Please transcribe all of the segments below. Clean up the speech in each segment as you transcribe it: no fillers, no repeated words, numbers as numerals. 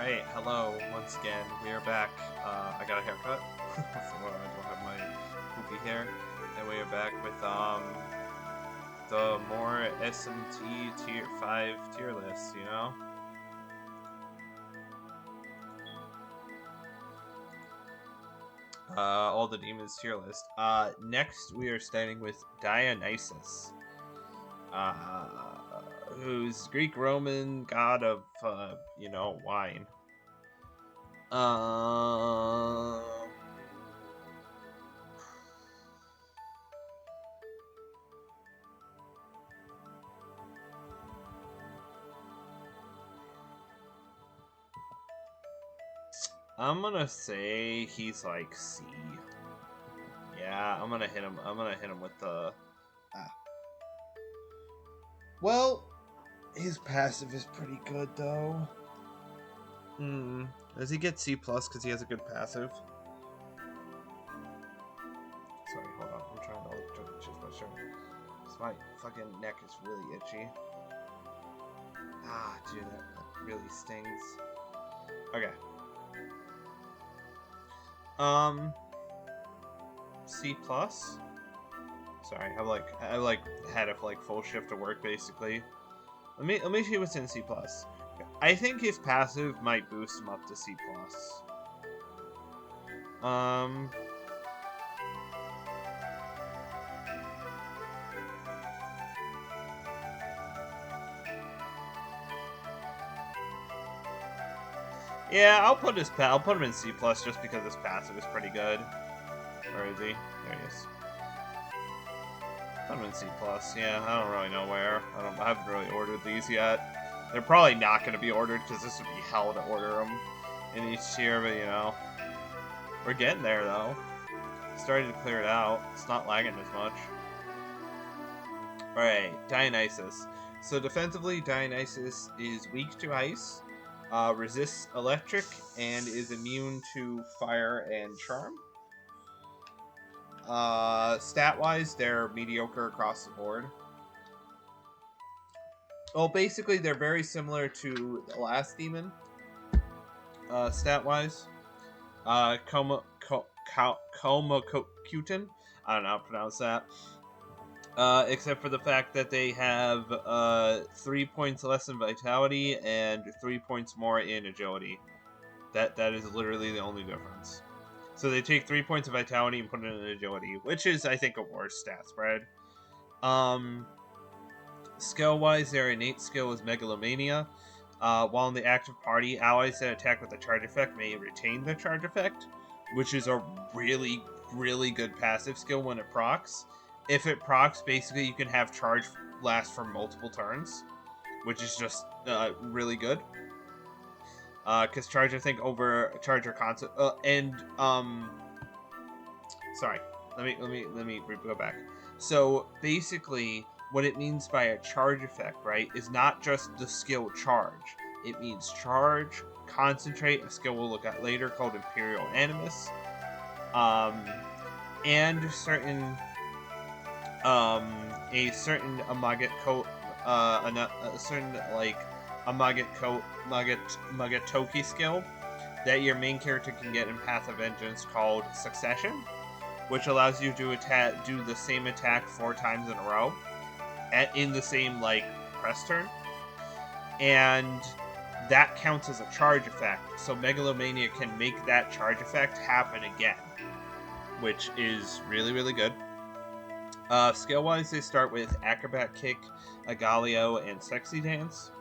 Alright, hello once again. We are back. I got a haircut, so I don't have my poofy hair. And we are back with the more SMT tier 5 tier list, you know? All the demons tier list. Next we are starting with Dionysus. Who's Greek Roman god of wine. Um, I'm gonna say he's like C. Yeah, I'm gonna hit him. I'm gonna hit him with the. Ah. Well, his passive is pretty good though. Does he get C plus because he has a good passive? Sorry, hold on. I'm trying to choose my shirt. My fucking neck is really itchy. Ah, dude, that really stings. Okay. C plus. Sorry, I had a full shift to work basically. Let me see what's in C plus. I think his passive might boost him up to C plus. Yeah, I'll put him in C plus just because his passive is pretty good. Where is he? There he is. Put him in C plus. Yeah, I don't really know where. I haven't really ordered these yet. They're probably not going to be ordered because this would be hell to order them in each tier, but you know, we're getting there though. Starting to clear it out. It's not lagging as much. Alright, Dionysus. So defensively, Dionysus is weak to ice, resists electric, and is immune to fire and charm. Stat-wise, they're mediocre across the board. Well, basically, they're very similar to the last demon. Stat-wise. Komakutin. I don't know how to pronounce that. Except for the fact that they have 3 points less in vitality and 3 points more in agility. That is literally the only difference. So they take 3 points of vitality and put it in agility, which is, I think, a worse stat spread. Skill-wise, their innate skill is Megalomania. While in the active party, allies that attack with a charge effect may retain the charge effect, which is a really, really good passive skill when it procs. If it procs, basically you can have charge last for multiple turns, which is just really good. Because charge, I think, over charge or concept, sorry, let me go back. So basically, what it means by a charge effect, right, is not just the skill charge. It means charge, concentrate, a skill we'll look at later called Imperial Animus, and certain a certain Magatoki skill that your main character can get in Path of Vengeance called Succession, which allows you to do the same attack 4 times in a row in the same press turn, and that counts as a charge effect. So Megalomania can make that charge effect happen again, which is really, really good. Skill-wise, they start with Acrobat Kick, Agalio, and Sexy Dance.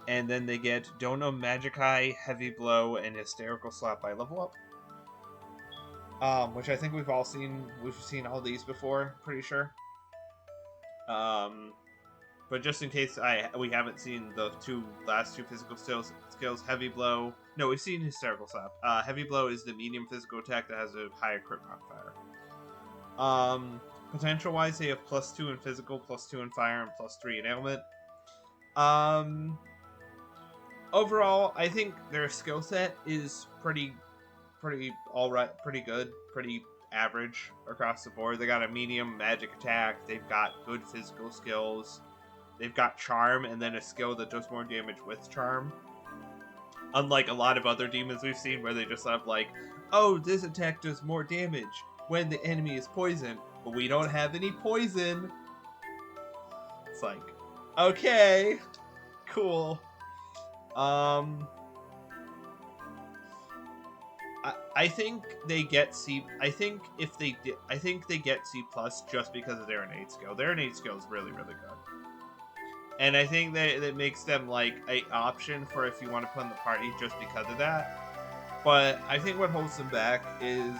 And then they get Dono Magikai, Heavy Blow, and Hysterical Slap by level up. Which I think we've all seen. We've seen all these before, pretty sure. But just in case we haven't seen the last two physical skills, Heavy Blow. No, we've seen Hysterical Slap. Heavy Blow is the medium physical attack that has a higher crit modifier. Potential-wise, they have +2 in physical, +2 in fire, and +3 in ailment. Overall, I think their skill set is pretty alright, pretty good, pretty average across the board. They got a medium magic attack, they've got good physical skills, they've got charm, and then a skill that does more damage with charm. Unlike a lot of other demons we've seen where they just have like, oh, this attack does more damage when the enemy is poisoned, but we don't have any poison. It's like, okay, cool. I think they get C. I think if they did, I think they get C+ just because of their innate skill. Their innate skill is really, really good, and I think that makes them like a option for if you want to put in the party just because of that. But I think what holds them back is,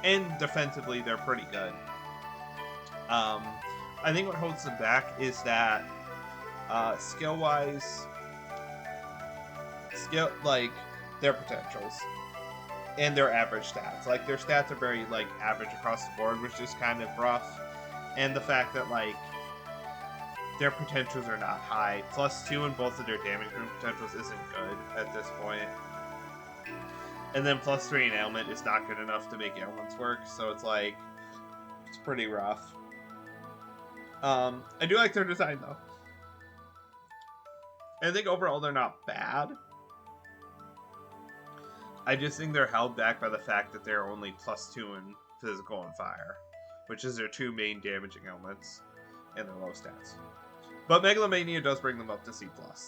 and defensively they're pretty good. I think what holds them back is that skill-wise, like their potentials. And their average stats. Like, their stats are very, like, average across the board, which is kind of rough. And the fact that, like, their potentials are not high. +2 in both of their damage room potentials isn't good at this point. And then +3 in ailment is not good enough to make ailments work, so it's, like, it's pretty rough. I do like their design, though. I think overall they're not bad. I just think they're held back by the fact that they're only +2 in physical and fire, which is their two main damaging elements, and their low stats. But Megalomania does bring them up to C+.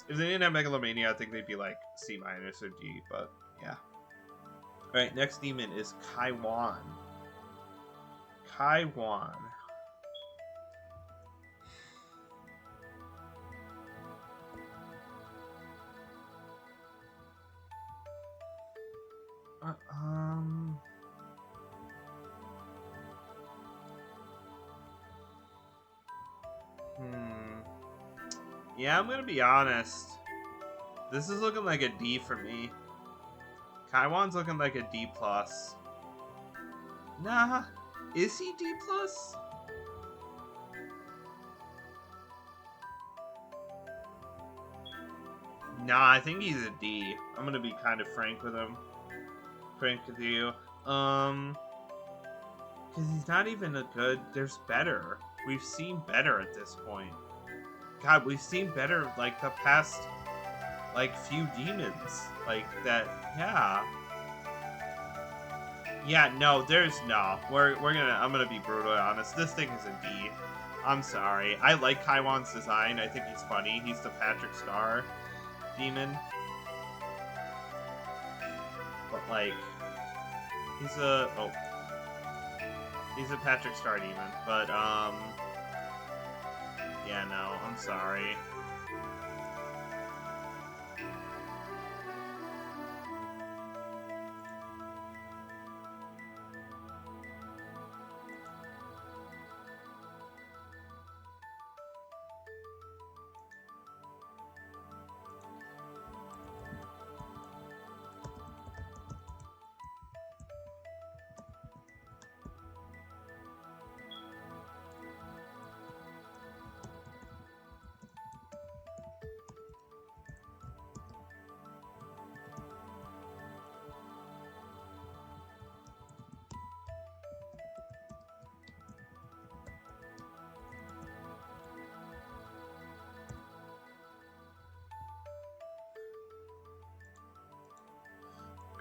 If they didn't have Megalomania, I think they'd be like C- or D, but yeah. Alright, next demon is Kaiwan. Kaiwan. Yeah, I'm gonna be honest. This is looking like a D for me. Kaiwan's looking like a D+. Nah, is he D+? Nah, I think he's a D. I'm gonna be kind of frank with him. Frank with you. Because he's not even a good... There's better. We've seen better at this point. God, we've seen better, like, the past, like, few demons. Like, that... Yeah. Yeah, no, there's no. I'm gonna be brutally honest. This thing is a D. I'm sorry. I like Kaiwan's design. I think he's funny. He's the Patrick Star demon. But, like... He's a Patrick Star demon, but, yeah, no, I'm sorry.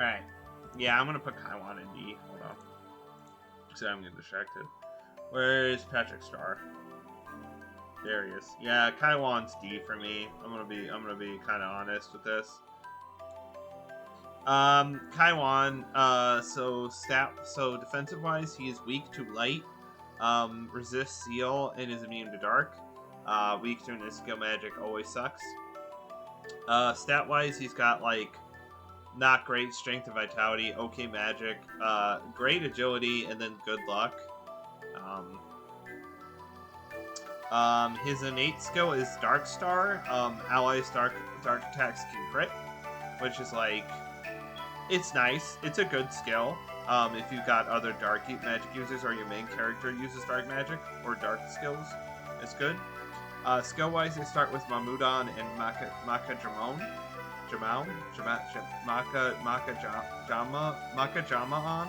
Alright. Yeah, I'm gonna put Kaiwan in D. Hold on. So I'm getting distracted. Where's Patrick Star? There he is. Yeah, Kaiwan's D for me. I'm gonna be kinda honest with this. Kaiwan, so defensive wise, he is weak to light, resists seal, and is immune to dark. Weak to his skill magic always sucks. Stat wise, he's got like not great strength and vitality, okay magic, great agility, and then good luck. His innate skill is Dark Star. Allies dark attacks can crit, which is like, it's nice. It's a good skill. If you've got other dark magic users or your main character uses dark magic or dark skills, it's good. Skill-wise, they start with Mamudan and Makajamon. Makajama'an?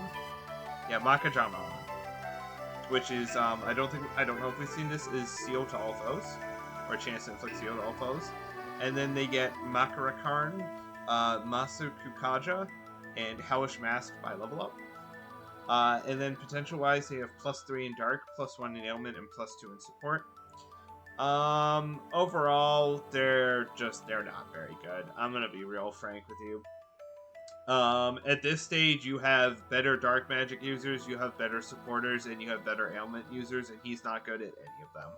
Yeah, Makajama'an. Which is, I don't know if we've seen this, is Seal to all foes. Or chance to inflict Seal to all foes. And then they get Makarakarn, Masu Kukaja, and Hellish Mask by level up. And then potential-wise, they have +3 in Dark, +1 in Ailment, and +2 in Support. Overall, they're not very good. I'm gonna be real frank with you. At this stage, you have better dark magic users, you have better supporters, and you have better ailment users, and he's not good at any of them.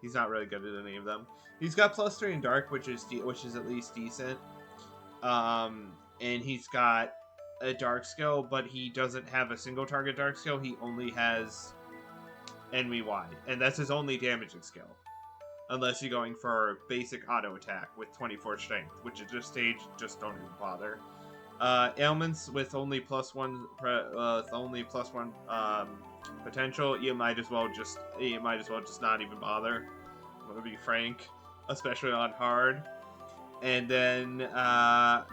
He's not really good at any of them. He's got +3 in dark, which is at least decent. And he's got a dark skill, but he doesn't have a single target dark skill. He only has enemy wide, and that's his only damaging skill. Unless you're going for basic auto attack with 24 strength, which at this stage just don't even bother. Ailments with only +1 potential, you might as well just not even bother. I'm gonna be frank, especially on hard. And then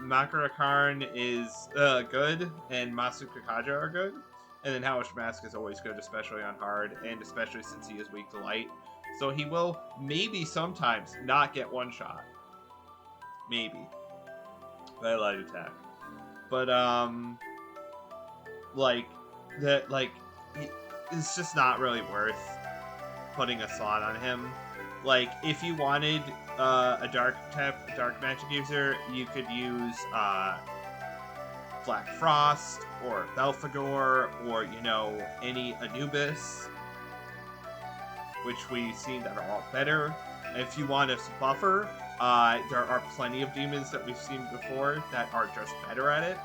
Makarakarn is good, and Masukakaja are good. And then Hellish Mask is always good, especially on hard, and especially since he is weak to light. So he will maybe sometimes not get one shot. Maybe. By light attack. But it's just not really worth putting a slot on him. Like, if you wanted a dark magic user, you could use Black Frost or Belphegor or, you know, any Anubis, which we've seen that are all better. If you want a buffer, there are plenty of demons that we've seen before that are just better at it.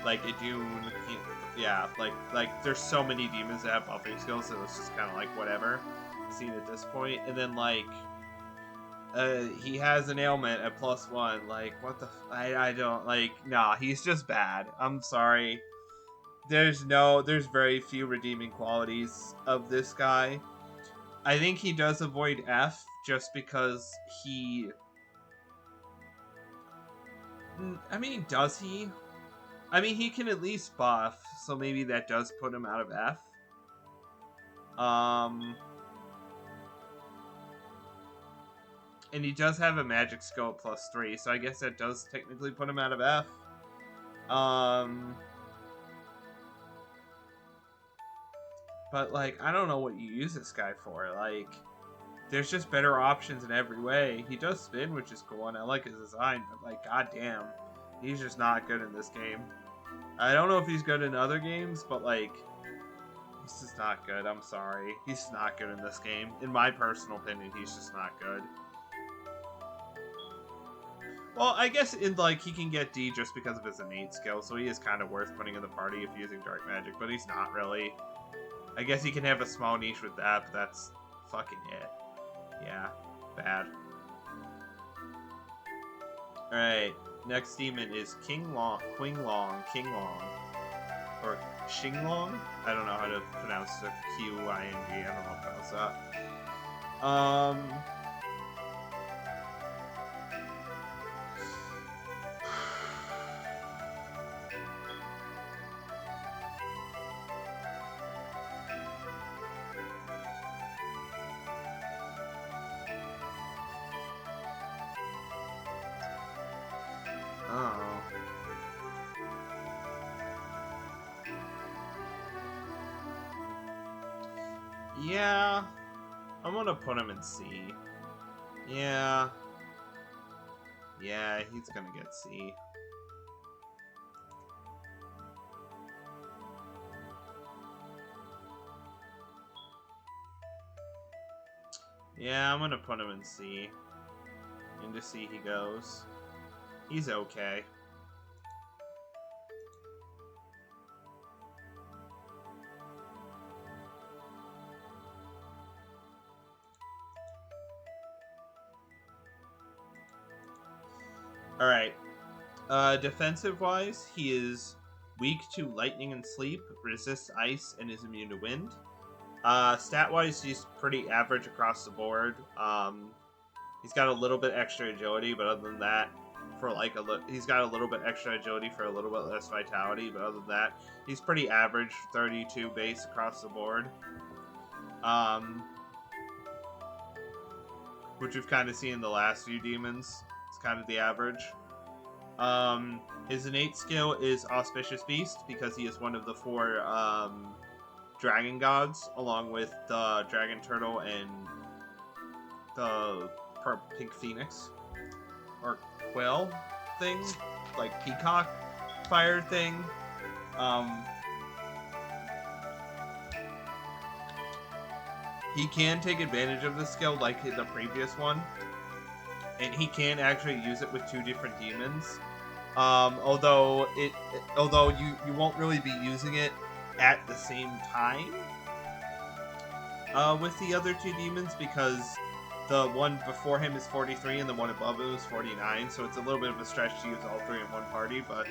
Like Idun, yeah, like there's so many demons that have buffing skills, so it's just kind of like whatever seen at this point. And then like he has an ailment at +1. Like, what the I don't like. Nah, he's just bad. I'm sorry. There's very few redeeming qualities of this guy. I think he does avoid F just because he... I mean, does he? I mean, he can at least buff, so maybe that does put him out of F. And he does have a magic skill at +3, so I guess that does technically put him out of F. But, like, I don't know what you use this guy for. Like, there's just better options in every way. He does spin, which is cool, and I like his design, but, like, goddamn, he's just not good in this game. I don't know if he's good in other games, but, like, he's just not good. I'm sorry. He's just not good in this game. In my personal opinion, he's just not good. Well, I guess in like he can get D just because of his innate skill, so he is kind of worth putting in the party if using dark magic, but he's not really. I guess he can have a small niche with that, but that's fucking it. Yeah, bad. Alright, next demon is Qinglong, or Xinglong? I don't know how to pronounce the Q-I-N-G, I don't know how to pronounce that. Oh. Yeah, I'm gonna put him in C. Yeah. Yeah, he's gonna get C. Yeah, I'm gonna put him in C. Into C he goes. He's okay. Alright. Defensive-wise, he is weak to lightning and sleep, resists ice, and is immune to wind. Stat-wise, he's pretty average across the board. He's got a little bit extra agility, but other than that, he's got a little bit extra agility for a little bit less vitality, but other than that, he's pretty average, 32 base across the board. which we've kind of seen in the last few demons. It's kind of the average. His innate skill is Auspicious Beast because he is one of the 4 dragon gods, along with the dragon turtle and the pink phoenix or quail thing, like peacock fire thing. He can take advantage of this skill like the previous one, and he can actually use it with 2 different demons. Although you won't really be using it at the same time with the other 2 demons, because the one before him is 43 and the one above him is 49, so it's a little bit of a stretch to use all 3 in one party, but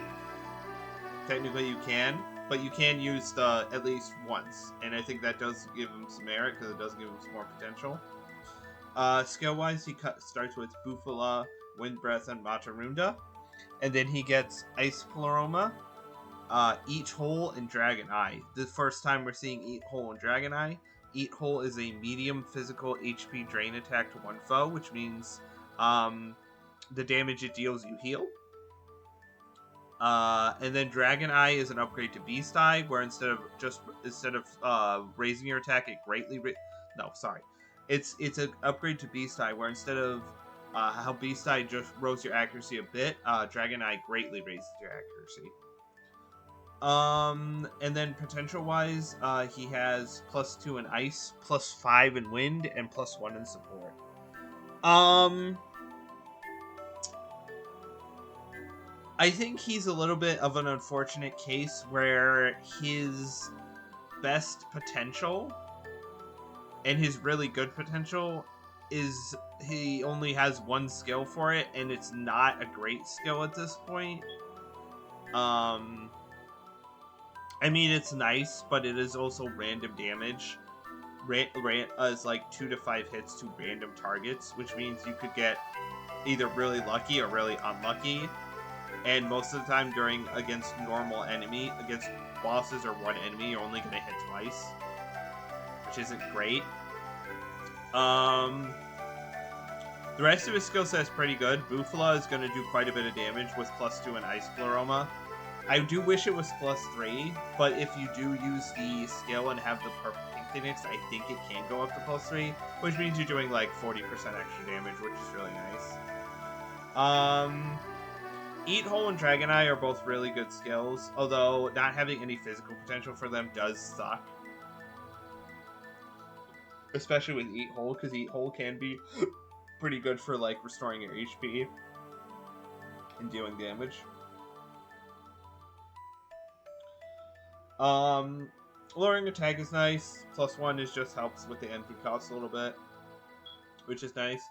technically you can. But you can use the at least once, and I think that does give him some merit because it does give him some more potential. Skill-wise, he starts with Bufala, Wind Breath, and Matarunda, and then he gets Ice Pleroma, Eat Hole, and Dragon Eye. The first time we're seeing Eat Hole and Dragon Eye. Eat Hole is a medium physical HP drain attack to one foe, which means the damage it deals you heal. And then Dragon Eye is an upgrade to Beast Eye, where instead of raising your attack, it greatly it's an upgrade to Beast Eye, where instead of how Beast Eye just rose your accuracy a bit, Dragon Eye greatly raises your accuracy. And then potential-wise, he has +2 in Ice, +5 in Wind, and +1 in Support. I think he's a little bit of an unfortunate case where his best potential and his really good potential is he only has 1 skill for it, and it's not a great skill at this point. I mean, it's nice, but it is also random damage. Is like 2 to 5 hits to random targets, which means you could get either really lucky or really unlucky. And most of the time against bosses or 1 enemy, you're only going to hit twice, which isn't great. The rest of his skill set is pretty good. Bufala is going to do quite a bit of damage with +2 in Ice Pleroma. I do wish it was +3, but if you do use the skill and have the purple pink phoenix, I think it can go up to +3, which means you're doing like 40% extra damage, which is really nice. Eat Hole and Dragon Eye are both really good skills, although not having any physical potential for them does suck. Especially with Eat Hole, because Eat Hole can be pretty good for like restoring your HP and dealing damage. Lowering attack is nice. +1 is just helps with the NP cost a little bit, which is nice.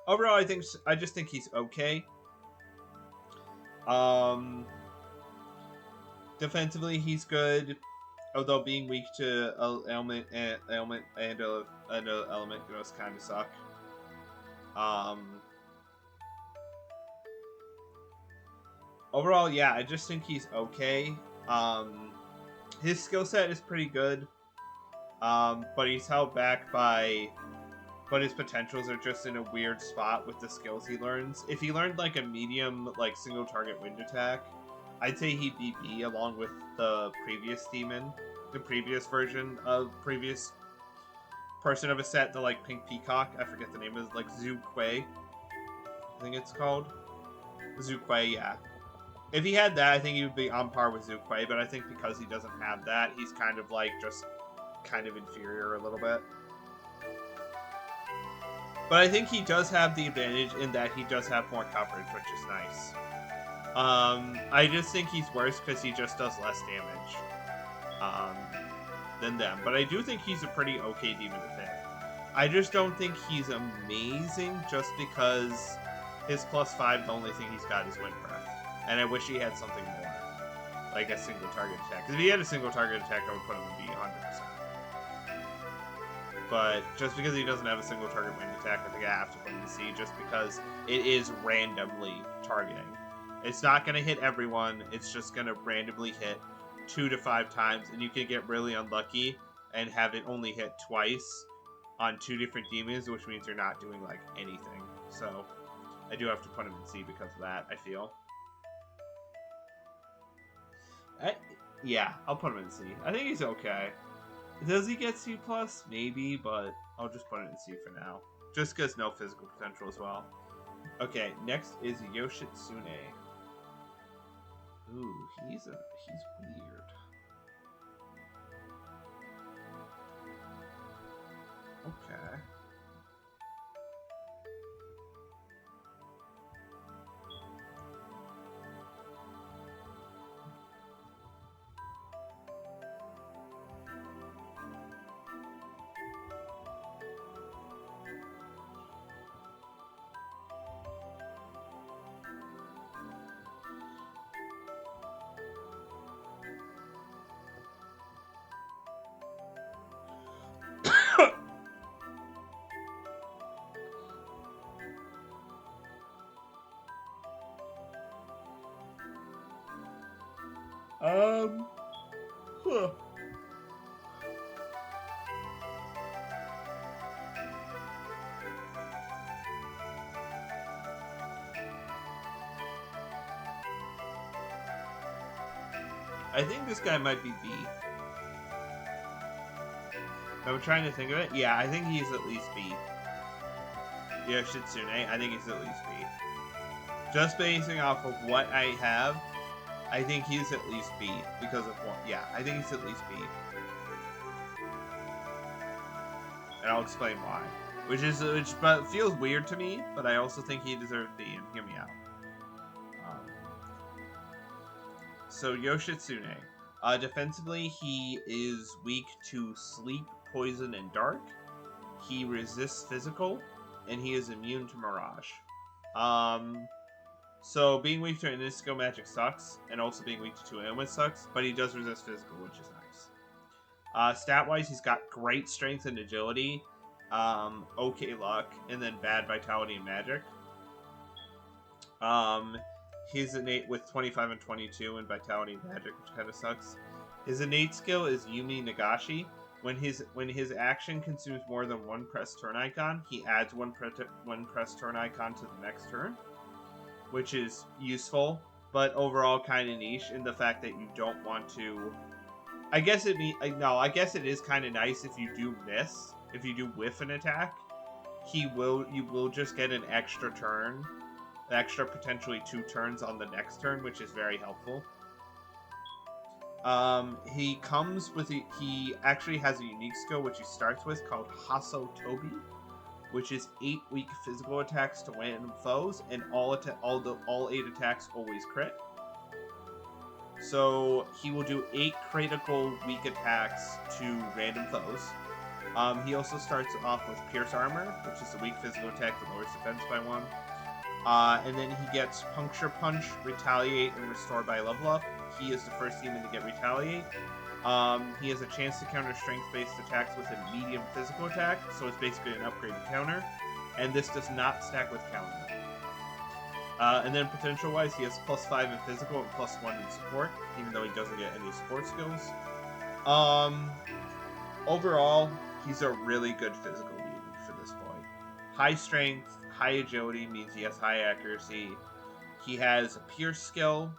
Overall, I just think he's okay. Defensively, he's good, although being weak to element and element does kind of suck. Overall, yeah, I just think he's okay. His skill set is pretty good, but he's held back but his potentials are just in a weird spot with the skills he learns. If he learned like a medium, like single target wind attack, I'd say he'd be B along with the previous demon, the previous version of previous person of a set, the like pink peacock. I forget the name of it, like Zhu Kuei, I think it's called. Zhu Kuei, yeah. If he had that, I think he would be on par with Zhu Kuei, but I think because he doesn't have that, he's kind of like just kind of inferior a little bit. But I think he does have the advantage in that he does have more coverage, which is nice. I just think he's worse because he just does less damage than them. But I do think he's a pretty okay demon to pick. I just don't think he's amazing just because his +5, the only thing he's got is Wind Breath. And I wish he had something more, like a single target attack. Because if he had a single target attack, I would put him in B 100%. But just because he doesn't have a single target wind attack, I think I have to put him in C, just because it is randomly targeting. It's not going to hit everyone, it's just going to randomly hit 2 to 5 times, and you can get really unlucky and have it only hit twice. on 2 different demons, which means you're not doing like anything. So I do have to put him in C because of that, I feel. Yeah, I'll put him in C. I think he's okay. Does he get C+? Maybe, but I'll just put it in C for now. Just because no physical potential as well. Okay, next is Yoshitsune. Ooh, he's weird. Okay. Huh. I think this guy might be B. I'm trying to think of it. Yeah, I think he's at least B. Yoshitsune, I think he's at least B. Just basing off of what I have, I think he's at least B because of what. Yeah, I think he's at least B. And I'll explain why. Which but feels weird to me, but I also think he deserves B, and hear me out. So Yoshitsune. Defensively, he is weak to sleep, poison, and dark. He resists physical, and he is immune to mirage. So being weak to Inisco magic sucks, and also being weak to 2 ailments sucks, but he does resist physical, which is nice. Stat-wise, he's got great strength and agility, okay luck, and then bad vitality and magic. He's innate with 25 and 22 and vitality and magic, which kind of sucks. His innate skill is Yumi Nagashi. When his action consumes more than one press turn icon, he adds one press turn icon to the next turn, which is useful, but overall kind of niche in the fact that you don't want to. I guess it is kind of nice if you do miss, if you do whiff an attack, you will just get an extra turn. Extra potentially 2 turns on the next turn, which is very helpful. He actually has a unique skill which he starts with called Haso Tobi, which is 8 weak physical attacks to random foes, and all 8 attacks always crit. So he will do 8 critical weak attacks to random foes. He also starts off with Pierce Armor, which is a weak physical attack that lowers defense by 1. And then he gets Puncture Punch, Retaliate, and Restore by level up. He is the first demon to get Retaliate. He has a chance to counter strength-based attacks with a medium physical attack, so it's basically an upgraded counter. And this does not stack with counter. And then potential-wise, he has +5 in physical and +1 in support, even though he doesn't get any support skills. Overall, he's a really good physical demon for this point. High strength, high agility means he has high accuracy. He has a pierce skill,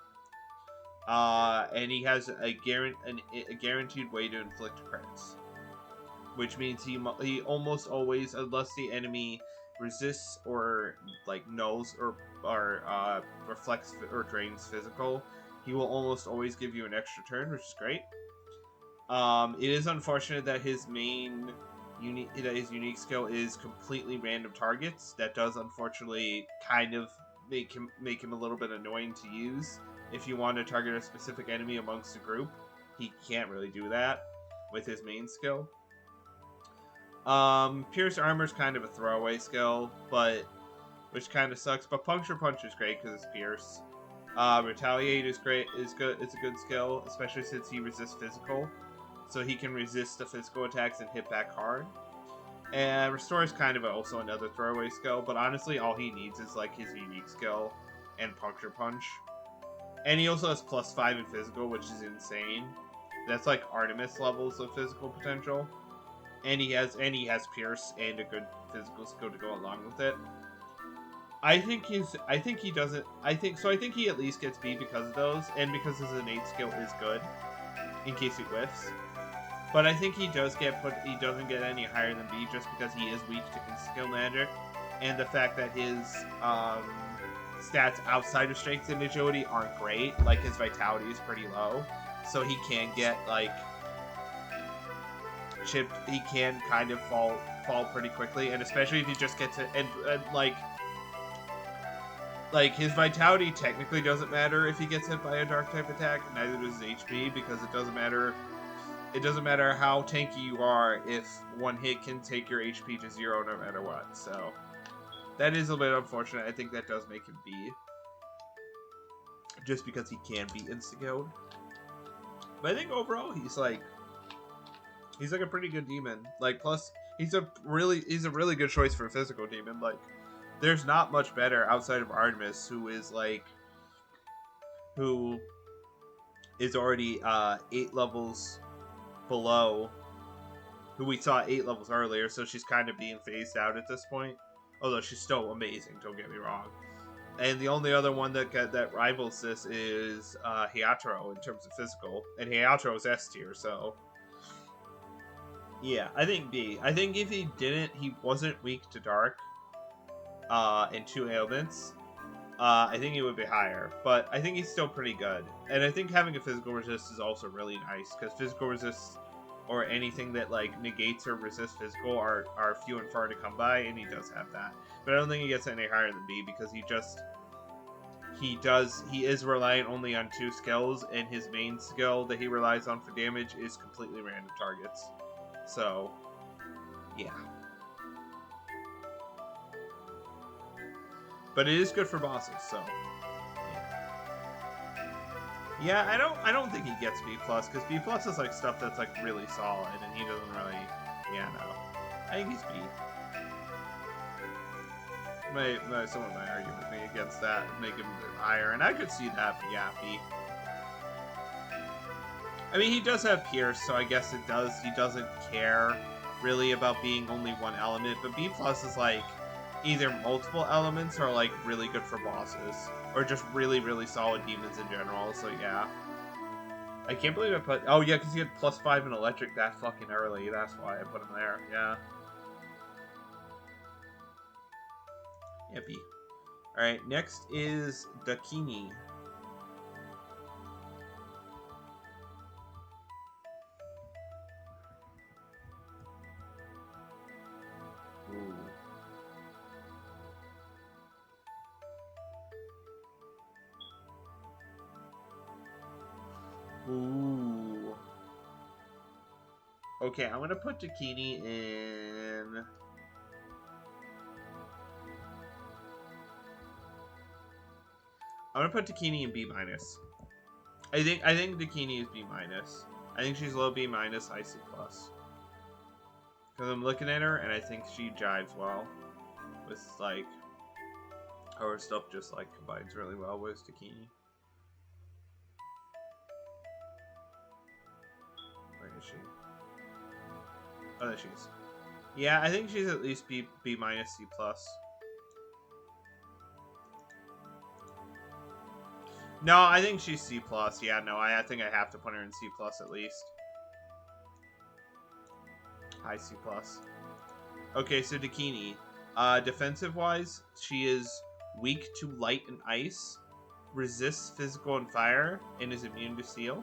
and he has a guaranteed way to inflict crits, which means he almost always, unless the enemy resists or like nulls or reflects or drains physical, he will almost always give you an extra turn, which is great. It is unfortunate that his unique skill is completely random targets. That does unfortunately kind of make him a little bit annoying to use. If you want to target a specific enemy amongst a group, he can't really do that with his main skill. Pierce Armor is kind of a throwaway skill, which kind of sucks. But Puncture Punch is great because it's Pierce. Retaliate is great. It's a good skill, especially since he resists physical, so he can resist the physical attacks and hit back hard. And Restore is kind of also another throwaway skill, but honestly, all he needs is like his unique skill and Puncture Punch. And he also has +5 in physical, which is insane. That's like Artemis levels of physical potential. and he has Pierce and a good physical skill to go along with it. I think he doesn't. I think he at least gets B because of those, and because his innate skill is good, in case he whiffs. But I think he does get put. He doesn't get any higher than B just because he is weak to skill magic, and the fact that his stats outside of strength and agility aren't great. Like his vitality is pretty low, so he can get like chipped. He can kind of fall pretty quickly, and especially if he just gets it and like his vitality technically doesn't matter if he gets hit by a dark type attack. Neither does his HP, because it doesn't matter. It doesn't matter how tanky you are if one hit can take your HP to 0 no matter what. So that is a bit unfortunate. I think that does make him B, just because he can be insta-killed. But I think overall he's like a pretty good demon. Like, plus he's a really good choice for a physical demon. Like, there's not much better outside of Artemis, who is already 8 levels below, who we saw 8 levels earlier, so she's kind of being phased out at this point. Although she's still amazing, don't get me wrong. And the only other one that rivals this is Hyatro in terms of physical, and Hyatro is S tier, so yeah, I think B. I think if he wasn't weak to dark, and 2 ailments, I think he would be higher. But I think he's still pretty good. And I think having a physical resist is also really nice, because physical resist, or anything that like negates or resists physical, are few and far to come by, and he does have that. But I don't think he gets any higher than B, because he is reliant only on 2 skills, and his main skill that he relies on for damage is completely random targets. So, yeah. But it is good for bosses, so yeah. I don't think he gets B+, because B+ is like stuff that's like really solid, and he doesn't really. Yeah, no. I think he's B. Someone might argue with me against that and make him higher, and I could see that, but yeah, B. I mean, he does have Pierce, so I guess he doesn't care really about being only one element, but B+ is like either multiple elements or like really good for bosses, or just really, really solid demons in general. So yeah, I can't believe I put. Oh yeah, because he had +5 in electric that fucking early. That's why I put him there. Yeah. Yeah, B. All right, next is Dakini. Ooh. Okay, I'm gonna put Dakini in. I'm gonna put Dakini in B-. I think Dakini is B-. I think she's low B-, high C+. Because I'm looking at her and I think she jives well with like her stuff. Just like combines really well with Dakini. Where is she? Oh, there she is. Yeah, I think she's at least B-, C+. No, I think she's C+. Yeah, no, I think I have to put her in C+ at least. High C+. Okay, so Dakini. Defensive-wise, she is weak to light and ice, resists physical and fire, and is immune to steel.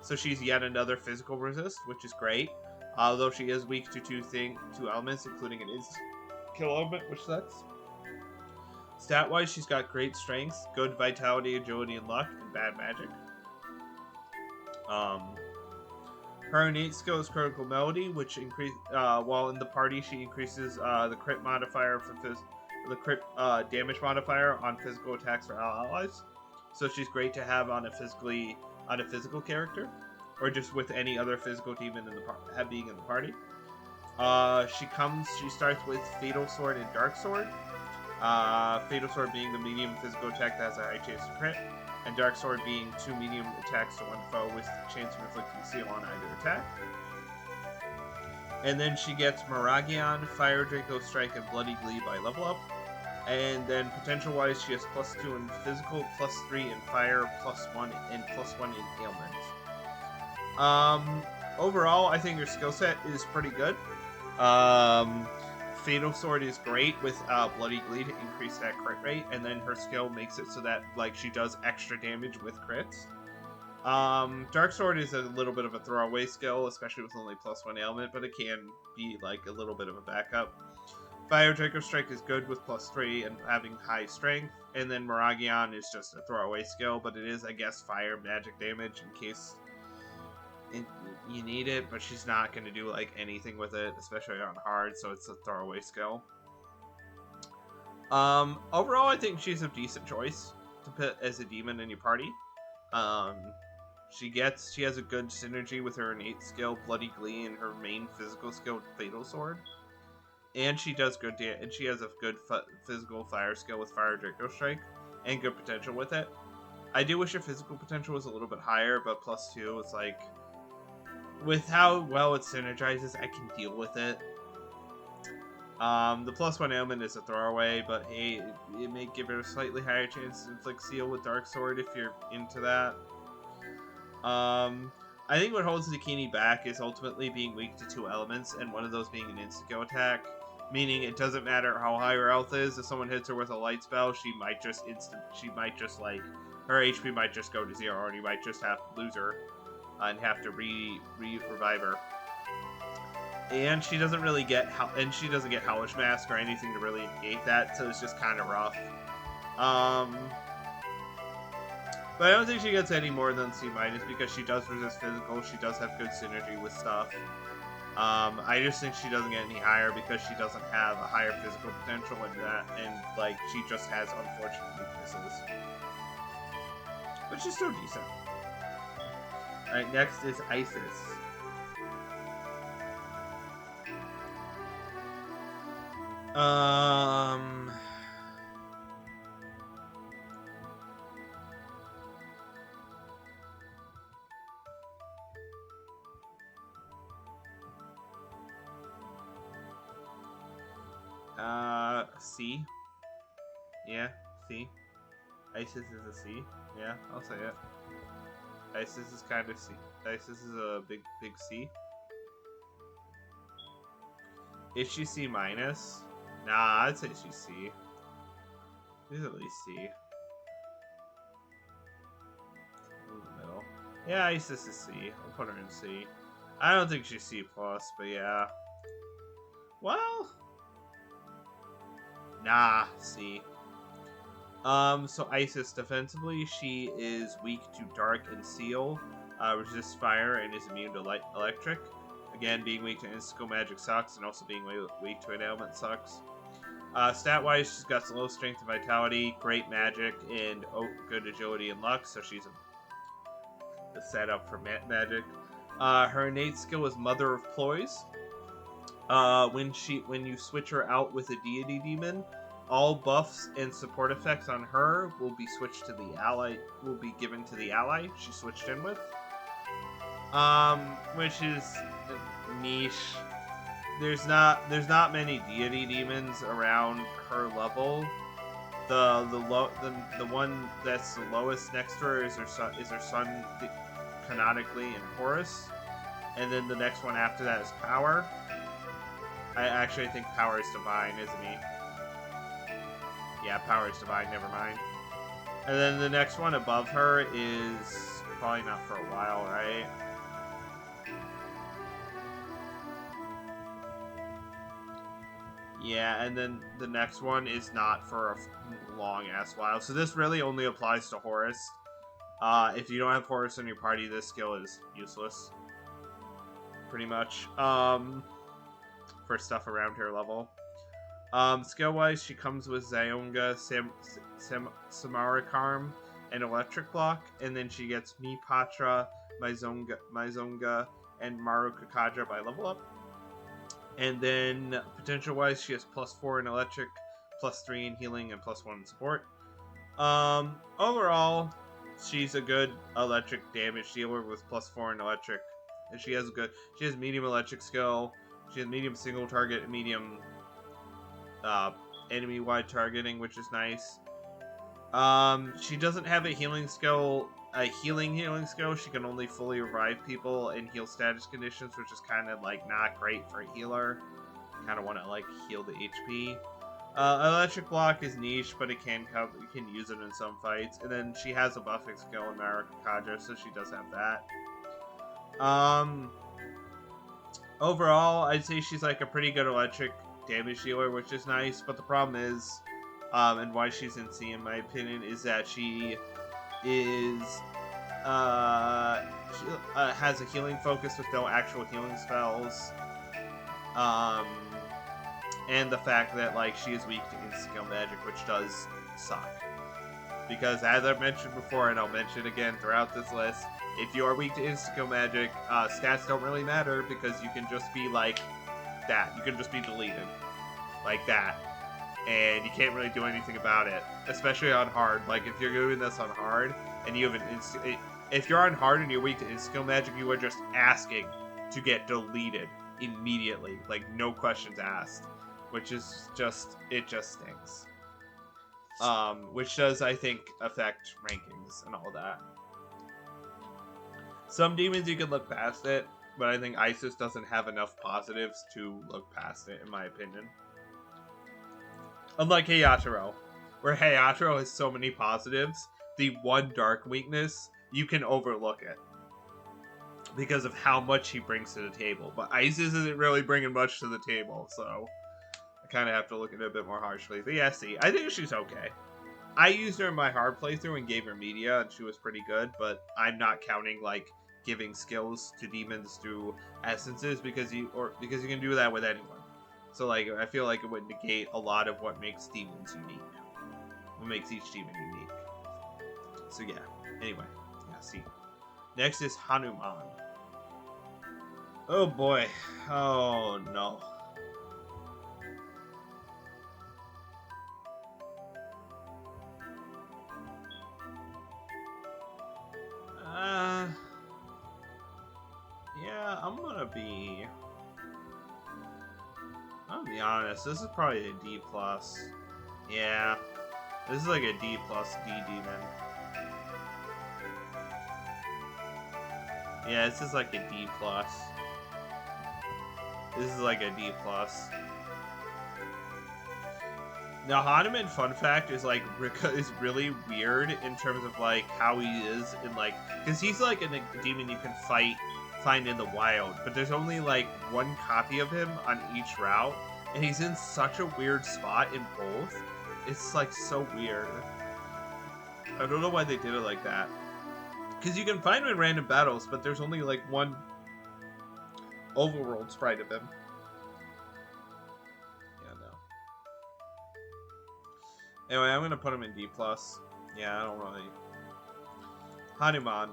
So she's yet another physical resist, which is great. Although she is weak to 2 elements, including an kill element, which sucks. Stat-wise, she's got great strength, good vitality, agility, and luck, and bad magic. Her innate skill is Critical Melody, which while in the party she increases the crit modifier for the crit damage modifier on physical attacks for allies. So she's great to have on a physical character, or just with any other physical demon in the being in the party. She starts with Fatal Sword and Dark Sword. Fatal Sword being the medium physical attack that has a high chance to crit, and Dark Sword being 2 medium attacks to 1 foe with chance of inflicting seal on either attack. And then she gets Miragion, Fire Draco Strike, and Bloody Glee by level up. And then potential wise, she has +2 in physical, +3 in fire, +1 and +1 in ailment. Overall, I think her skill set is pretty good. Fatal Sword is great with Bloody Glee to increase that crit rate, and then her skill makes it so that like she does extra damage with crits. Dark Sword is a little bit of a throwaway skill, especially with only +1 ailment, but it can be like a little bit of a backup. Fire Draco Strike is good with +3 and having high strength, and then Miragion is just a throwaway skill, but it is, I guess, fire magic damage in case you need it, but she's not going to do like anything with it, especially on hard, so it's a throwaway skill. Overall, I think she's a decent choice to put as a demon in your party. She has a good synergy with her innate skill, Bloody Glee, and her main physical skill, Fatal Sword. And she does good and she has a good physical fire skill with Fire Draco Strike, and good potential with it. I do wish her physical potential was a little bit higher, but +2, it's like, with how well it synergizes, I can deal with it. The +1 ailment is a throwaway, but hey, it may give her a slightly higher chance to inflict seal with Dark Sword if you're into that. I think what holds Zucchini back is ultimately being weak to 2 elements, and one of those being an insta-kill attack. Meaning it doesn't matter how high her health is, if someone hits her with a light spell, her HP might just go to 0, or you might just have to lose her and have to revive her. And she doesn't really get Hellish Mask or anything to really negate that, so it's just kind of rough. But I don't think she gets any more than C- because she does resist physical, she does have good synergy with stuff. I just think she doesn't get any higher because she doesn't have a higher physical potential and like she just has unfortunate weaknesses. But she's still decent. Alright, next is Isis. C. Yeah, C. Isis is a C. Yeah, I'll say it. Isis is kind of C. Isis is a big C. Is she C minus? Nah, I'd say she's C. She's at least C. In the middle. Yeah, Isis is C. I'll put her in C. I don't think she's C plus, but yeah. Well, nah, C. So Isis defensively, she is weak to dark and seal, resists fire, and is immune to light electric. Again, being weak to insta-kill magic sucks, and also being weak to an ailment sucks. Stat-wise, she's got low strength and vitality, great magic, and good agility and luck, so she's a setup for magic. Her innate skill is Mother of Ploys. When you switch her out with a deity demon, all buffs and support effects on her will be given to the ally she switched in with. Which is niche. There's not many deity demons around her level. The one that's the lowest next to her is her son canonically in Horus, and then the next one after that is Power. I actually think Power is divine, isn't he? Yeah, Power is divine, never mind. And then the next one above her is probably not for a while, right? Yeah, and then the next one is not for a long-ass while. So this really only applies to Horus. If you don't have Horus in your party, this skill is useless. Pretty much. For stuff around her level. Skill-wise, she comes with Zionga, Samarakarm, and Electric Block, and then she gets Mipatra, Mizonga, and Marukakadra by level up. And then, potential-wise, she has +4 in Electric, +3 in Healing, and +1 in Support. Overall, she's a good Electric damage dealer with +4 in Electric. And she has medium Electric skill. She has medium single target and medium enemy-wide targeting, which is nice. She doesn't have a healing skill. A healing skill. She can only fully revive people and heal status conditions, which is kind of like not great for a healer. Kind of want to like heal the HP. Electric block is niche, but it can cover. You can use it in some fights. And then she has a buffing skill in Maracakaja, so she does have that. Overall, I'd say she's like a pretty good electric damage dealer, which is nice. But the problem is, and why she's in C, in my opinion, is that she is has a healing focus with no actual healing spells. And the fact that like she is weak to insta-kill magic, which does suck. Because as I've mentioned before, and I'll mention again throughout this list, if you are weak to insta-kill magic, stats don't really matter because you can just be like that. You can just be deleted. Like that. And you can't really do anything about it. Especially on hard. Like if you're doing this on hard, and you have an if you're on hard and you're weak to insta-kill magic, you are just asking to get deleted immediately. Like no questions asked. Which is just, it just stinks. Which does, I think, affect rankings and all that. Some demons you can look past it, but I think Isis doesn't have enough positives to look past it, in my opinion. Unlike Hayataro, where Hayataro has so many positives, the one dark weakness, you can overlook it. Because of how much he brings to the table. But Isis isn't really bringing much to the table, so kind of have to look at it a bit more harshly. But yeah, see, I think she's okay. I used her in my hard playthrough and gave her media, and she was pretty good, but I'm not counting, like, giving skills to demons through essences, because you can do that with anyone. So, like, I feel like it would negate a lot of what makes demons unique. What makes each demon unique. So, yeah. Anyway. Yeah, see. Next is Hanuman. Oh, boy. Oh, no. Yeah, I'm gonna be honest, this is probably a D+. Yeah, this is like a D+ D demon. Yeah, this is like a D+. This is like a D+. Now, Hanuman, fun fact, is like is really weird in terms of like how he is in like, because he's like a demon you can find in the wild, but there's only like one copy of him on each route, and he's in such a weird spot in both. It's like so weird. I don't know why they did it like that. Because you can find him in random battles, but there's only like one overworld sprite of him. Anyway, I'm going to put him in D+. Yeah, I don't really... Hanuman.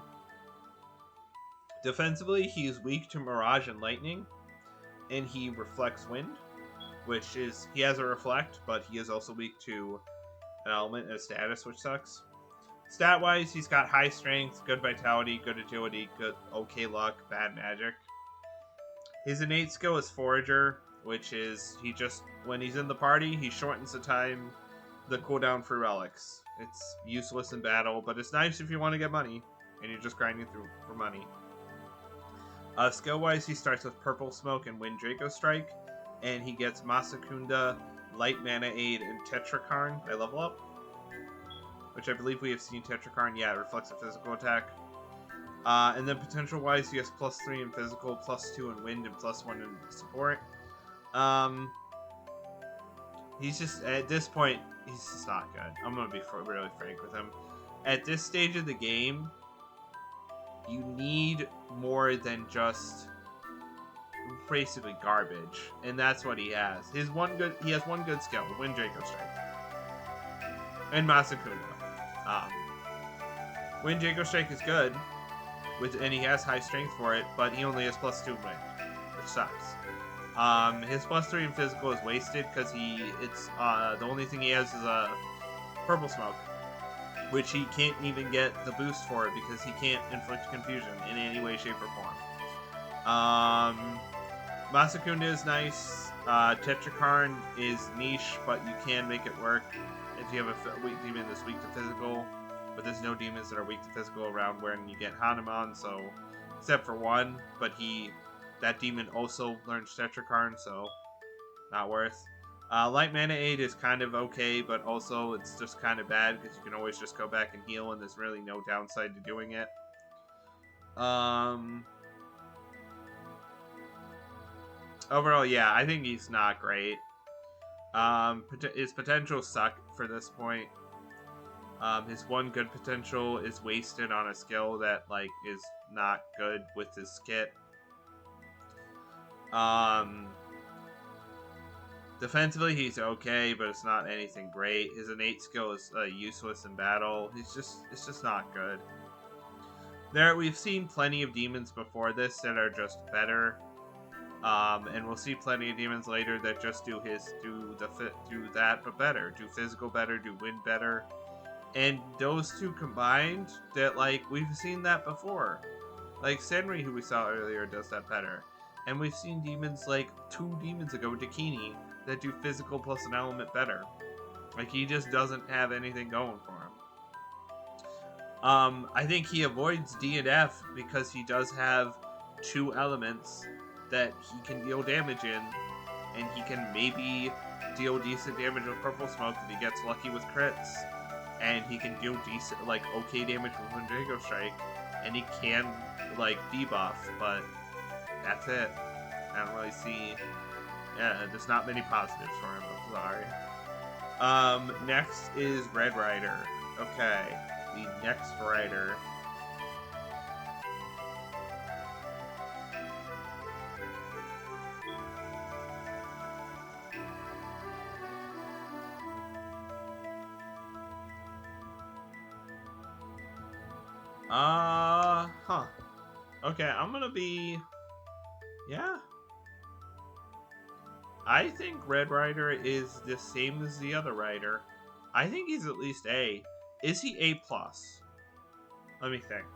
Defensively, he is weak to Mirage and Lightning, and he reflects Wind, which is... He has a Reflect, but he is also weak to an element and a status, which sucks. Stat-wise, he's got high strength, good vitality, good agility, good okay luck, bad magic. His innate skill is Forager, which is... He just... When he's in the party, he shortens the cooldown for relics. It's useless in battle, but it's nice if you want to get money, and you're just grinding through for money. Skill-wise, he starts with Purple Smoke and Wind Draco Strike, and he gets Masakunda, Light Mana Aid, and Tetrakarn by level up, which I believe we have seen Tetrakarn. Yeah, it reflects a physical attack. And then potential-wise, he has +3 in physical, +2 in wind, and +1 in support. He's just, at this point, he's just not good. I'm going to be really frank with him. At this stage of the game, you need more than just basically garbage. And that's what he has. He has one good skill, Wind Draco Strike. And Masakuna. Wind Draco Strike is good, and he has high strength for it, but he only has +2 wind, which sucks. His +3 in physical is wasted because the only thing he has is a Purple Smoke, which he can't even get the boost for it because he can't inflict confusion in any way, shape, or form. Masakunda is nice. Tetrakarn is niche, but you can make it work if you have a weak demon that's weak to physical. But there's no demons that are weak to physical around when you get Hanuman, so except for one. But that demon also learns Tetrakarn, so not worth. Light Mana Aid is kind of okay, but also it's just kind of bad because you can always just go back and heal, and there's really no downside to doing it. Overall, yeah, I think he's not great. His potential suck for this point. His one good potential is wasted on a skill that like is not good with his skit. Defensively, he's okay, but it's not anything great. His innate skill is useless in battle. It's just not good. We've seen plenty of demons before this that are just better, and we'll see plenty of demons later that just do that, but better. Do physical better, do wind better, and those two combined, that like we've seen that before. Like Senri, who we saw earlier, does that better, and we've seen demons like 2 demons ago, Dakini, that do physical plus an element better. Like he just doesn't have anything going for him. I think he avoids D and F because he does have 2 elements that he can deal damage in, and he can maybe deal decent damage with Purple Smoke if he gets lucky with crits, and he can deal decent, like, okay damage with Wendigo Strike, and he can, like, debuff, but that's it. I don't really see... Yeah, there's not many positives for him, I'm sorry. Next is Red Rider. Okay, the next rider. Huh. Okay, I'm gonna be... Yeah. I think Red Rider is the same as the other Rider. I think he's at least A. Is he A+? Let me think.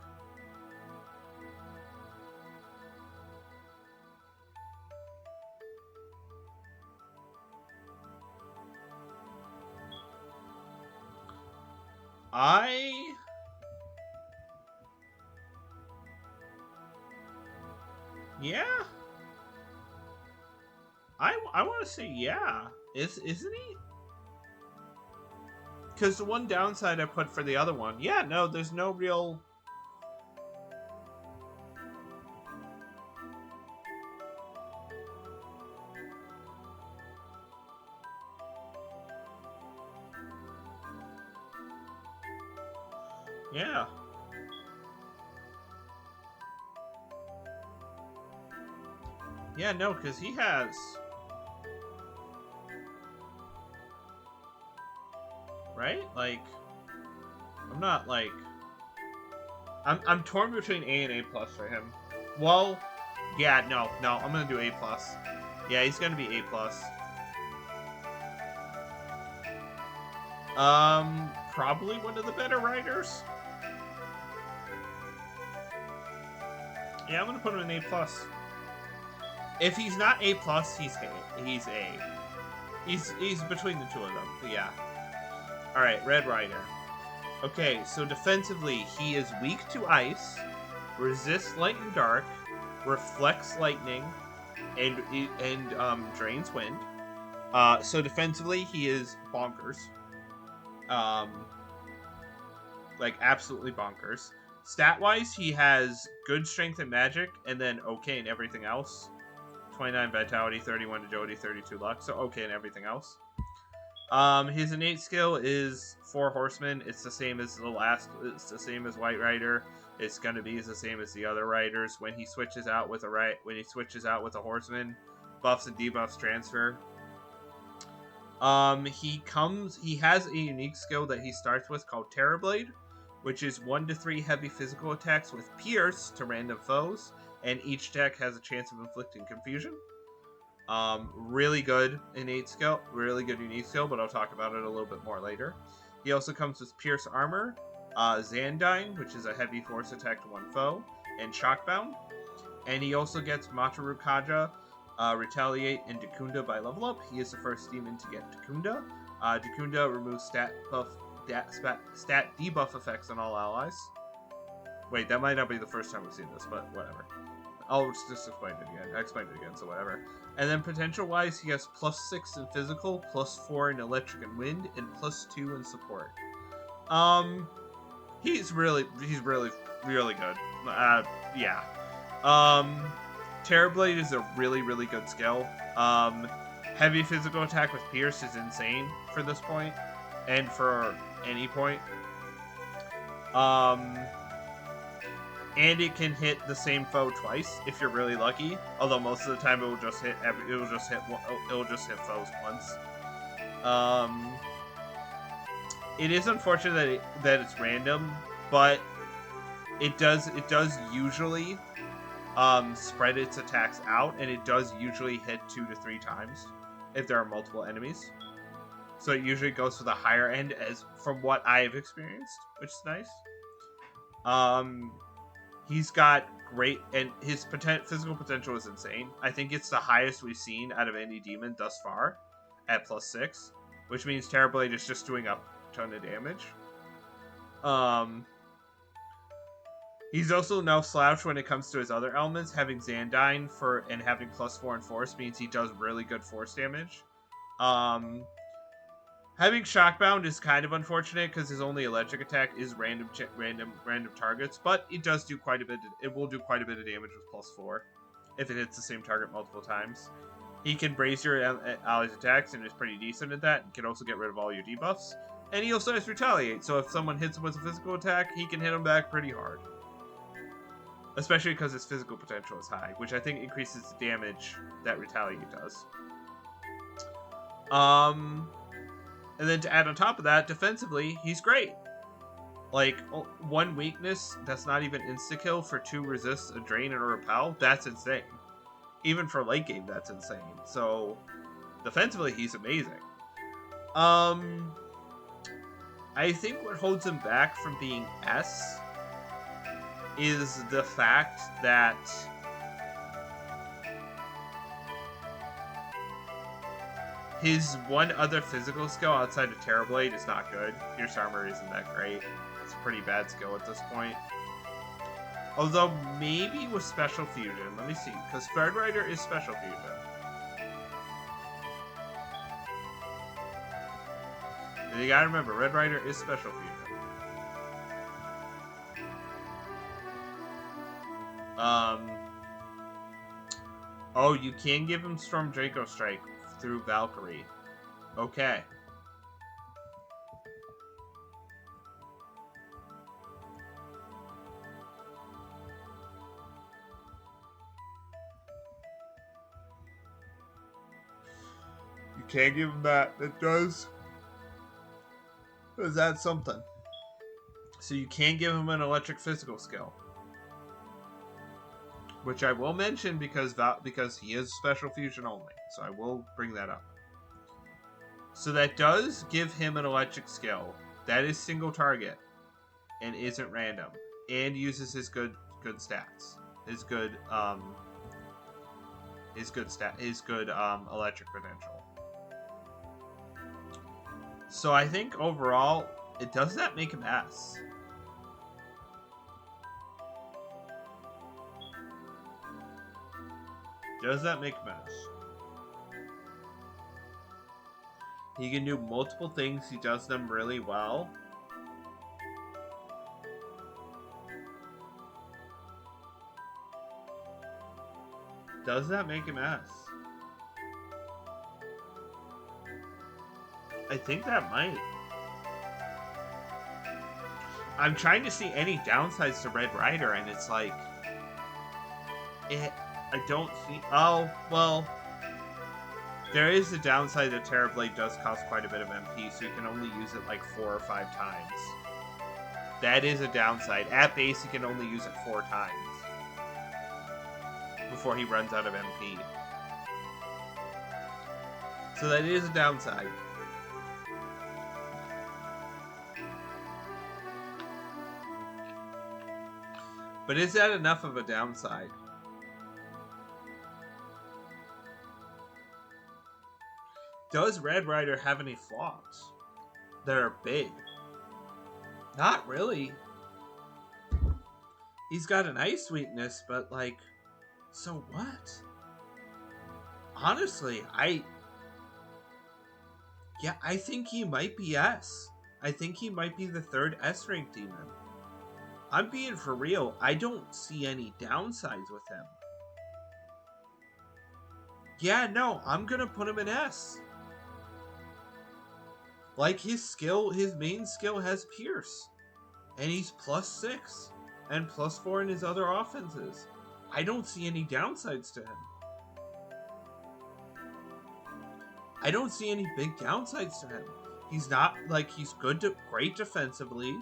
Yeah. I want to say yeah. Isn't he? Because the one downside I put for the other one, yeah, no, there's no real... Yeah. Yeah, no, because he has... Right? Like, I'm not, like... I'm torn between A and A+ for him. Well, yeah, no, I'm gonna do A+. Yeah, he's gonna be A+. Probably one of the better writers. Yeah, I'm gonna put him in A+. If he's not A+, he's A. He's A. He's between the 2 of them, but yeah. Alright, Red Rider. Okay, so defensively, he is weak to ice, resists light and dark, reflects lightning, and drains wind. So defensively, he is bonkers. Like absolutely bonkers. Stat-wise, he has good strength and magic, and then okay in everything else. 29 vitality, 31 agility, 32 luck, so okay in everything else. His innate skill is 4 horsemen. It's the same as it's the same as White Rider. It's gonna be the same as the other riders. When he switches out with a horseman, buffs and debuffs transfer. He has a unique skill that he starts with called Terrorblade, which is 1 to 3 heavy physical attacks with Pierce to random foes, and each deck has a chance of inflicting confusion. Really good innate skill, really good unique skill, but I'll talk about it a little bit more later. He also comes with Pierce Armor, Xandine, which is a heavy force attack to one foe, and Shockbound. And he also gets Mataru Kaja, Retaliate, and Dacunda by level up. He is the first demon to get Dacunda. Dacunda removes stat debuff effects on all allies. Wait, that might not be the first time we've seen this, but whatever. I'll just explain it again. I explained it again, so whatever. And then potential-wise, he has +6 in physical, +4 in electric and wind, and +2 in support. He's really good. Yeah. Terrorblade is a really good skill. Heavy physical attack with Pierce is insane for this point, and for any point. And it can hit the same foe twice if you're really lucky. Although most of the time it will just hit foes once. It is unfortunate that it's random, but it does usually spread its attacks out, and it does usually hit 2 to 3 times if there are multiple enemies. So it usually goes for the higher end, as from what I have experienced, which is nice. He's got great, and his physical potential is insane. I think it's the highest we've seen out of any demon thus far, at +6, which means Terrorblade is just doing a ton of damage. He's also no slouch when it comes to his other elements. Having Xandine and having +4 in Force means he does really good Force damage. Having Shockbound is kind of unfortunate because his only electric attack is random targets, but it does do quite a bit. It will do quite a bit of damage with +4 if it hits the same target multiple times. He can brace your allies' attacks and is pretty decent at that. He can also get rid of all your debuffs, and he also has Retaliate. So if someone hits him with a physical attack, he can hit him back pretty hard. Especially because his physical potential is high, which I think increases the damage that Retaliate does. And then to add on top of that, defensively, he's great. Like, 1 weakness that's not even insta-kill for 2 resists, a drain, and a repel, that's insane. Even for late game, that's insane. So, defensively, he's amazing. I think what holds him back from being S is the fact that his one other physical skill outside of Terrorblade is not good. Pierce Armor isn't that great. It's a pretty bad skill at this point. Although, maybe with Special Fusion. Let me see, because Thread Rider is Special Fusion. And you gotta remember, Red Rider is Special Fusion. Oh, you can give him Storm Draco Strike through Valkyrie. Okay. You can give him that. It does. Is that something? So you can give him an electric physical skill, which I will mention because he is Special Fusion only. So I will bring that up. So that does give him an electric skill that is single target and isn't random, and uses his good stats, his good electric potential. So I think overall, does that make him S? Does that make him S? He can do multiple things. He does them really well. Does that make him S? I think that might. I'm trying to see any downsides to Red Rider, and it's like... I don't see... Oh, well... There is a downside that Terrorblade does cost quite a bit of MP, so you can only use it like 4 or 5 times. That is a downside. At base, you can only use it 4 times before he runs out of MP. So that is a downside. But is that enough of a downside? Does Red Rider have any flaws that are big? Not really. He's got an ice weakness, but like, so what? Honestly, I think he might be S. I think he might be the third S rank demon. I'm being for real. I don't see any downsides with him. Yeah, no, I'm gonna put him in S. Like, his skill, his main skill has Pierce. And he's +6. And +4 in his other offenses. I don't see any downsides to him. I don't see any big downsides to him. He's not, like, he's great defensively,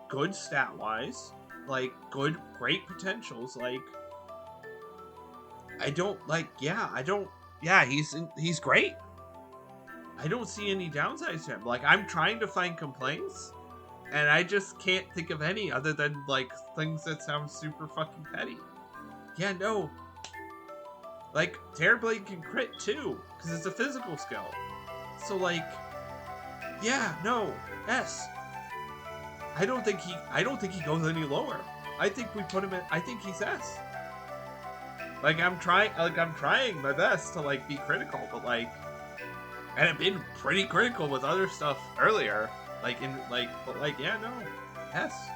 good stat-wise, like, great potentials, like, he's great. I don't see any downsides to him. Like, I'm trying to find complaints, and I just can't think of any other than, like, things that sound super fucking petty. Yeah, no. Like, Terrorblade can crit, too, because it's a physical skill. So, like, yeah, no, S. I don't think he goes any lower. I think we put him in, I think he's S. Like, I'm trying my best to, like, be critical, but, like, and I've been pretty critical with other stuff earlier. Like, yeah, no. S.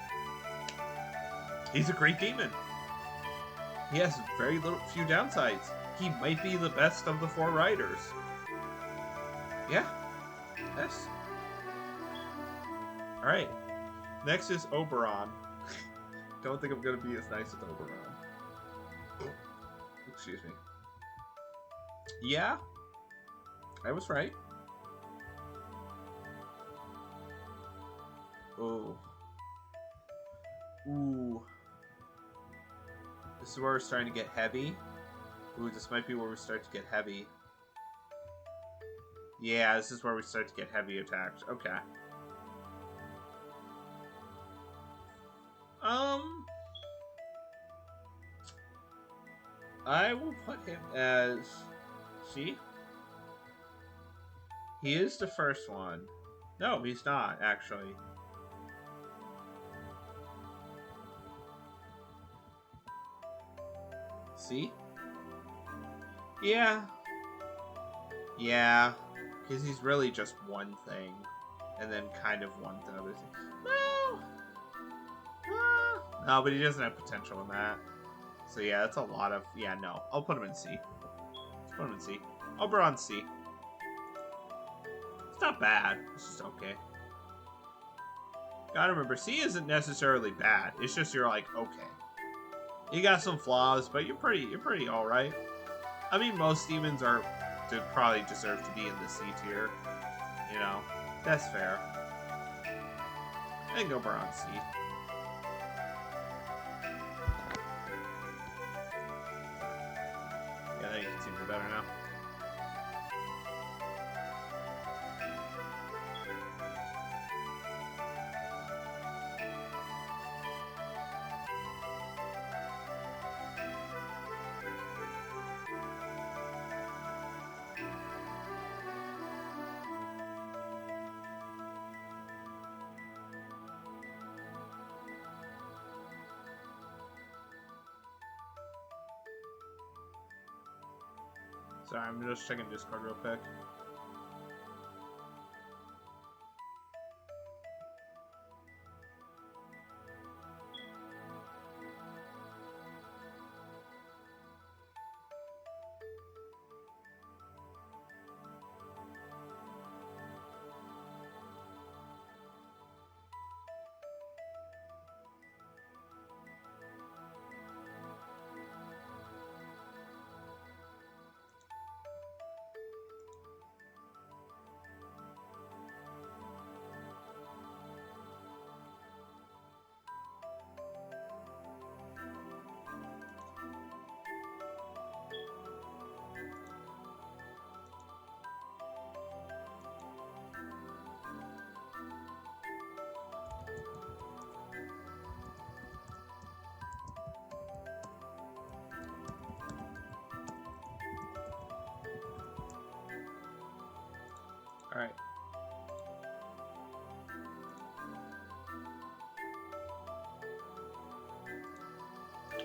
He's a great demon. He has few downsides. He might be the best of the 4 riders. Yeah. S. Alright. Next is Oberon. Don't think I'm gonna be as nice with Oberon. Excuse me. Yeah. I was right. Oh. Ooh. This is where we're starting to get heavy. Ooh, this might be where we start to get heavy. Yeah, this is where we start to get heavy attacked. Okay. I will put him as... See? He is the first one. No, he's not, actually. See? Yeah. Yeah. Because he's really just one thing. And then kind of one other thing. No! No, but he doesn't have potential in that. So yeah, that's a lot of... Yeah, no. I'll put him in C. Let's put him in C. Oberon C. It's not bad. It's just okay. Gotta remember, C isn't necessarily bad. It's just you're like, okay. You got some flaws, but you're pretty alright. I mean, most demons probably deserve to be in the C tier. You know, that's fair. I think Oberon C. Yeah, I think it seems better now. Sorry, I'm just checking Discord real quick.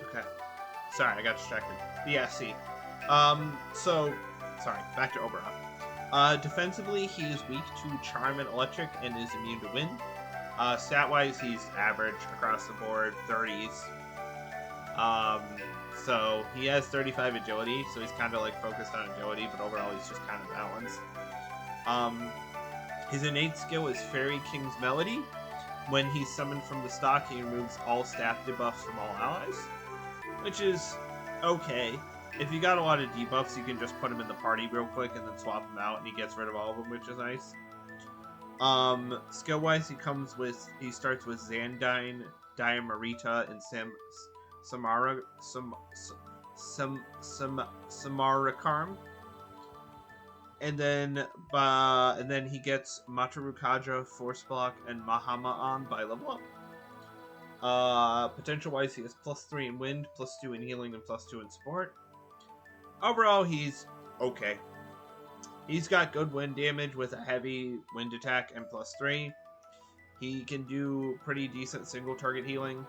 Okay. Sorry, I got distracted. Yeah, see. So, sorry, back to Oberon. Defensively, he is weak to Charm and Electric and is immune to Wind. Stat-wise, he's average across the board, 30s. So he has 35 agility, so he's kind of like focused on agility, but overall he's just kind of balanced. His innate skill is Fairy King's Melody. When he's summoned from the stock, he removes all staff debuffs from all allies, which is okay. If you got a lot of debuffs, you can just put him in the party real quick and then swap him out, and he gets rid of all of them, which is nice. Skill-wise, he starts with Xandine, Diamarita, and Samarakarm. And then he gets Matarukaja, Force Block, and Mahama on by level up. Potential-wise, he has +3 in Wind, +2 in Healing, and +2 in Support. Overall, he's okay. He's got good wind damage with a heavy wind attack and +3. He can do pretty decent single target healing.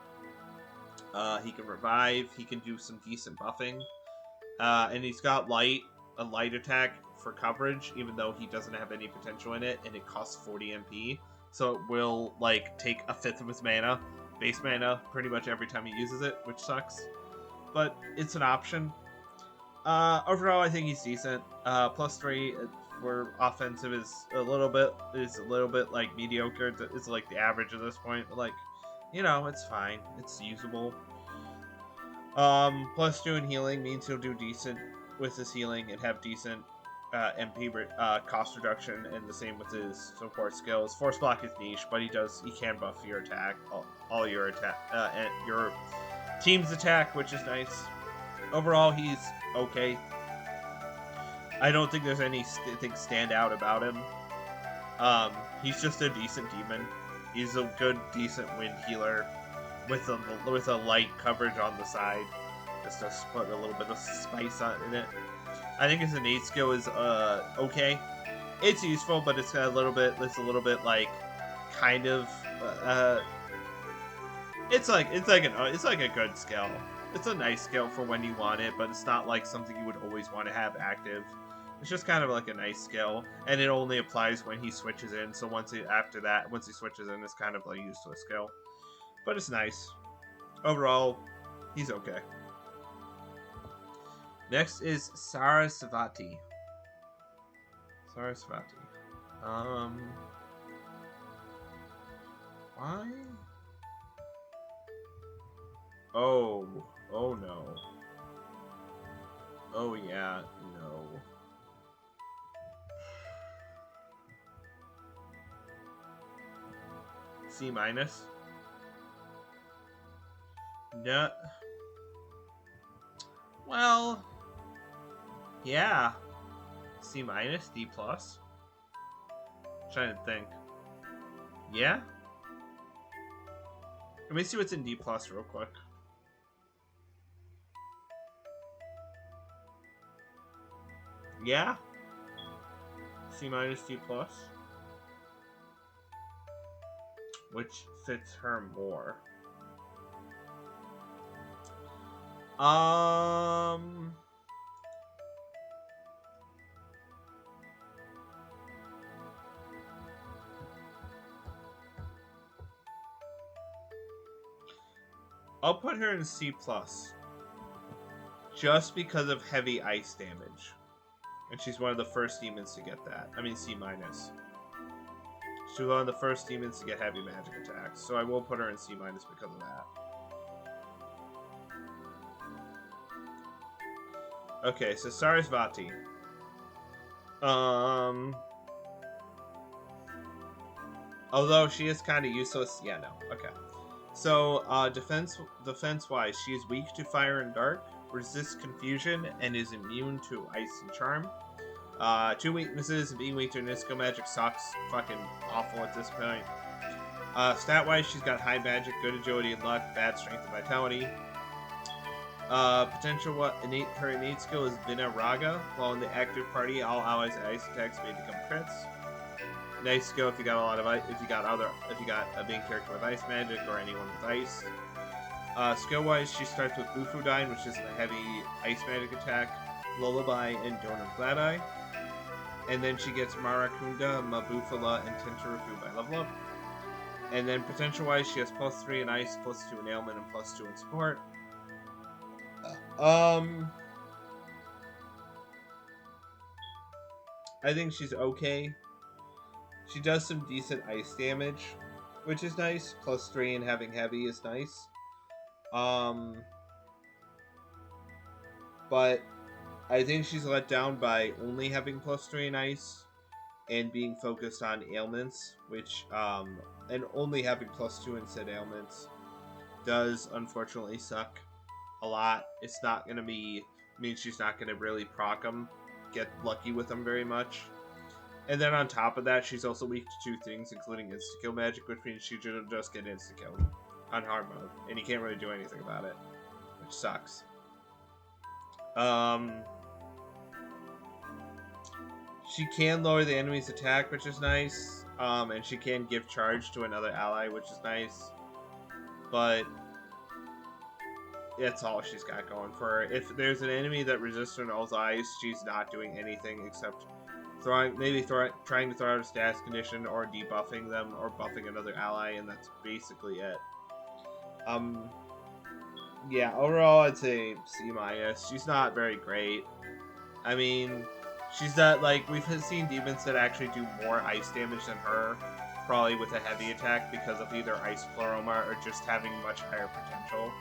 He can revive. He can do some decent buffing. And he's got a light attack for coverage, even though he doesn't have any potential in it, and it costs 40 MP. So it will like take a fifth of his mana, base mana, pretty much every time he uses it, which sucks. But it's an option. Overall, I think he's decent. +3 for offensive is a little bit like mediocre. It's like the average at this point. But like, you know, it's fine. It's usable. +2 in healing means he'll do decent with his healing and have decent MP cost reduction, and the same with his support skills. Force block is niche, but he can buff your attack, all your attack, and your team's attack, which is nice. Overall, he's okay. I don't think there's anything stand out about him. He's just a decent demon. He's a good, decent wind healer with a light coverage on the side, just to put a little bit of spice in it. I think his innate skill is okay. It's useful, but it's a little bit like kind of it's like a good skill. It's a nice skill for when you want it, but it's not like something you would always want to have active. It's just kind of like a nice skill, and it only applies when he switches in. So once he switches in, it's kind of like used to a skill. But it's nice. Overall, he's okay. Next is Sarasvati. Why? Oh no. Oh yeah, no. C-. No. Well, yeah. C-, D+. Trying to think. Yeah? Let me see what's in D+ real quick. Yeah? C-, D+. Which fits her more. I'll put her in C+, just because of heavy ice damage. And she's one of the first demons to get that. I mean C-. She's one of the first demons to get heavy magic attacks. So I will put her in C- because of that. Okay, so Sarasvati. Although she is kind of useless. Yeah, no. Okay. So, defense-wise, she is weak to fire and dark, resists confusion, and is immune to ice and charm. 2 weaknesses. Being weak to Nisco magic sucks. Fucking awful at this point. Stat-wise, she's got high magic, good agility and luck, bad strength and vitality. Her innate skill is Vinaraga. While in the active party, all allies and ice attacks may become crits. Nice skill if you got a lot of ice. If you got a main character with ice magic or anyone with ice. Skill-wise, she starts with Bufudine, which is a heavy ice magic attack, Lullaby, and Dawn of Glad-Eye. And then she gets Marakunda, Mabufala, and Tintarufu by level up. And then potential-wise, she has +3 in ice, +2 in ailment, and +2 in support. I think she's okay. She does some decent ice damage, which is nice. +3 and having heavy is nice. But I think she's let down by only having +3 in ice and being focused on ailments, which and only having +2 in said ailments does unfortunately suck a lot. It's not gonna mean she's not gonna really proc them, get lucky with them very much. And then on top of that, she's also weak to 2 things, including insta-kill magic, which means she should just get insta-killed on hard mode, and you can't really do anything about it, which sucks. She can lower the enemy's attack, which is nice, and she can give charge to another ally, which is nice, but that's all she's got going for her. If there's an enemy that resists her Null's Eyes, she's not doing anything except trying to throw out a status condition or debuffing them or buffing another ally, and that's basically it. Yeah, overall I'd say C-. She's not very great. I mean, she's not like, we've seen demons that actually do more ice damage than her, probably with a heavy attack because of either Ice Pleroma or just having much higher potential.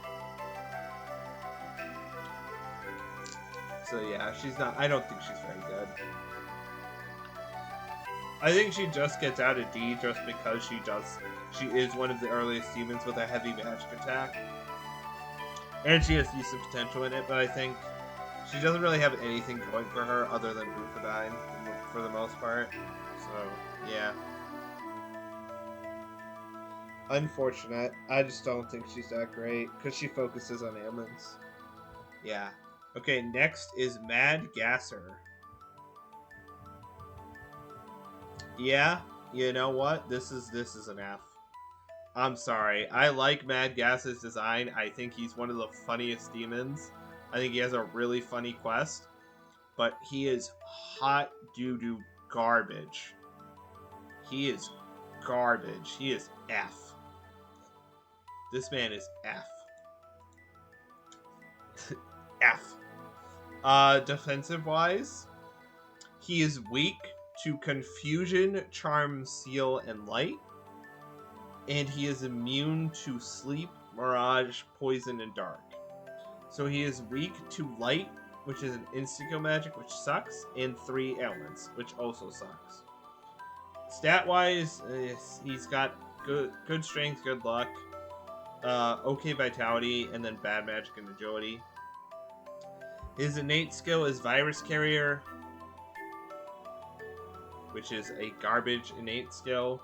So yeah, I don't think she's very good. I think she just gets out of D just because she is one of the earliest demons with a heavy magic attack. And she has decent potential in it, but I think she doesn't really have anything going for her other than Bufudine for the most part. So, yeah. Unfortunate. I just don't think she's that great, because she focuses on ailments. Yeah. Okay, next is Mad Gasser. Yeah, you know what? This is an F. I'm sorry. I like Mad Gasser's design. I think he's one of the funniest demons. I think he has a really funny quest. But he is hot doo-doo garbage. He is garbage. He is F. This man is F. F. Defensive-wise, he is weak to Confusion, Charm, Seal, and Light. And he is immune to Sleep, Mirage, Poison, and Dark. So he is weak to Light, which is an insta-kill magic, which sucks, and 3 ailments, which also sucks. Stat-wise, he's got good strength, good luck, okay vitality, and then bad magic and agility. His innate skill is Virus Carrier, which is a garbage innate skill.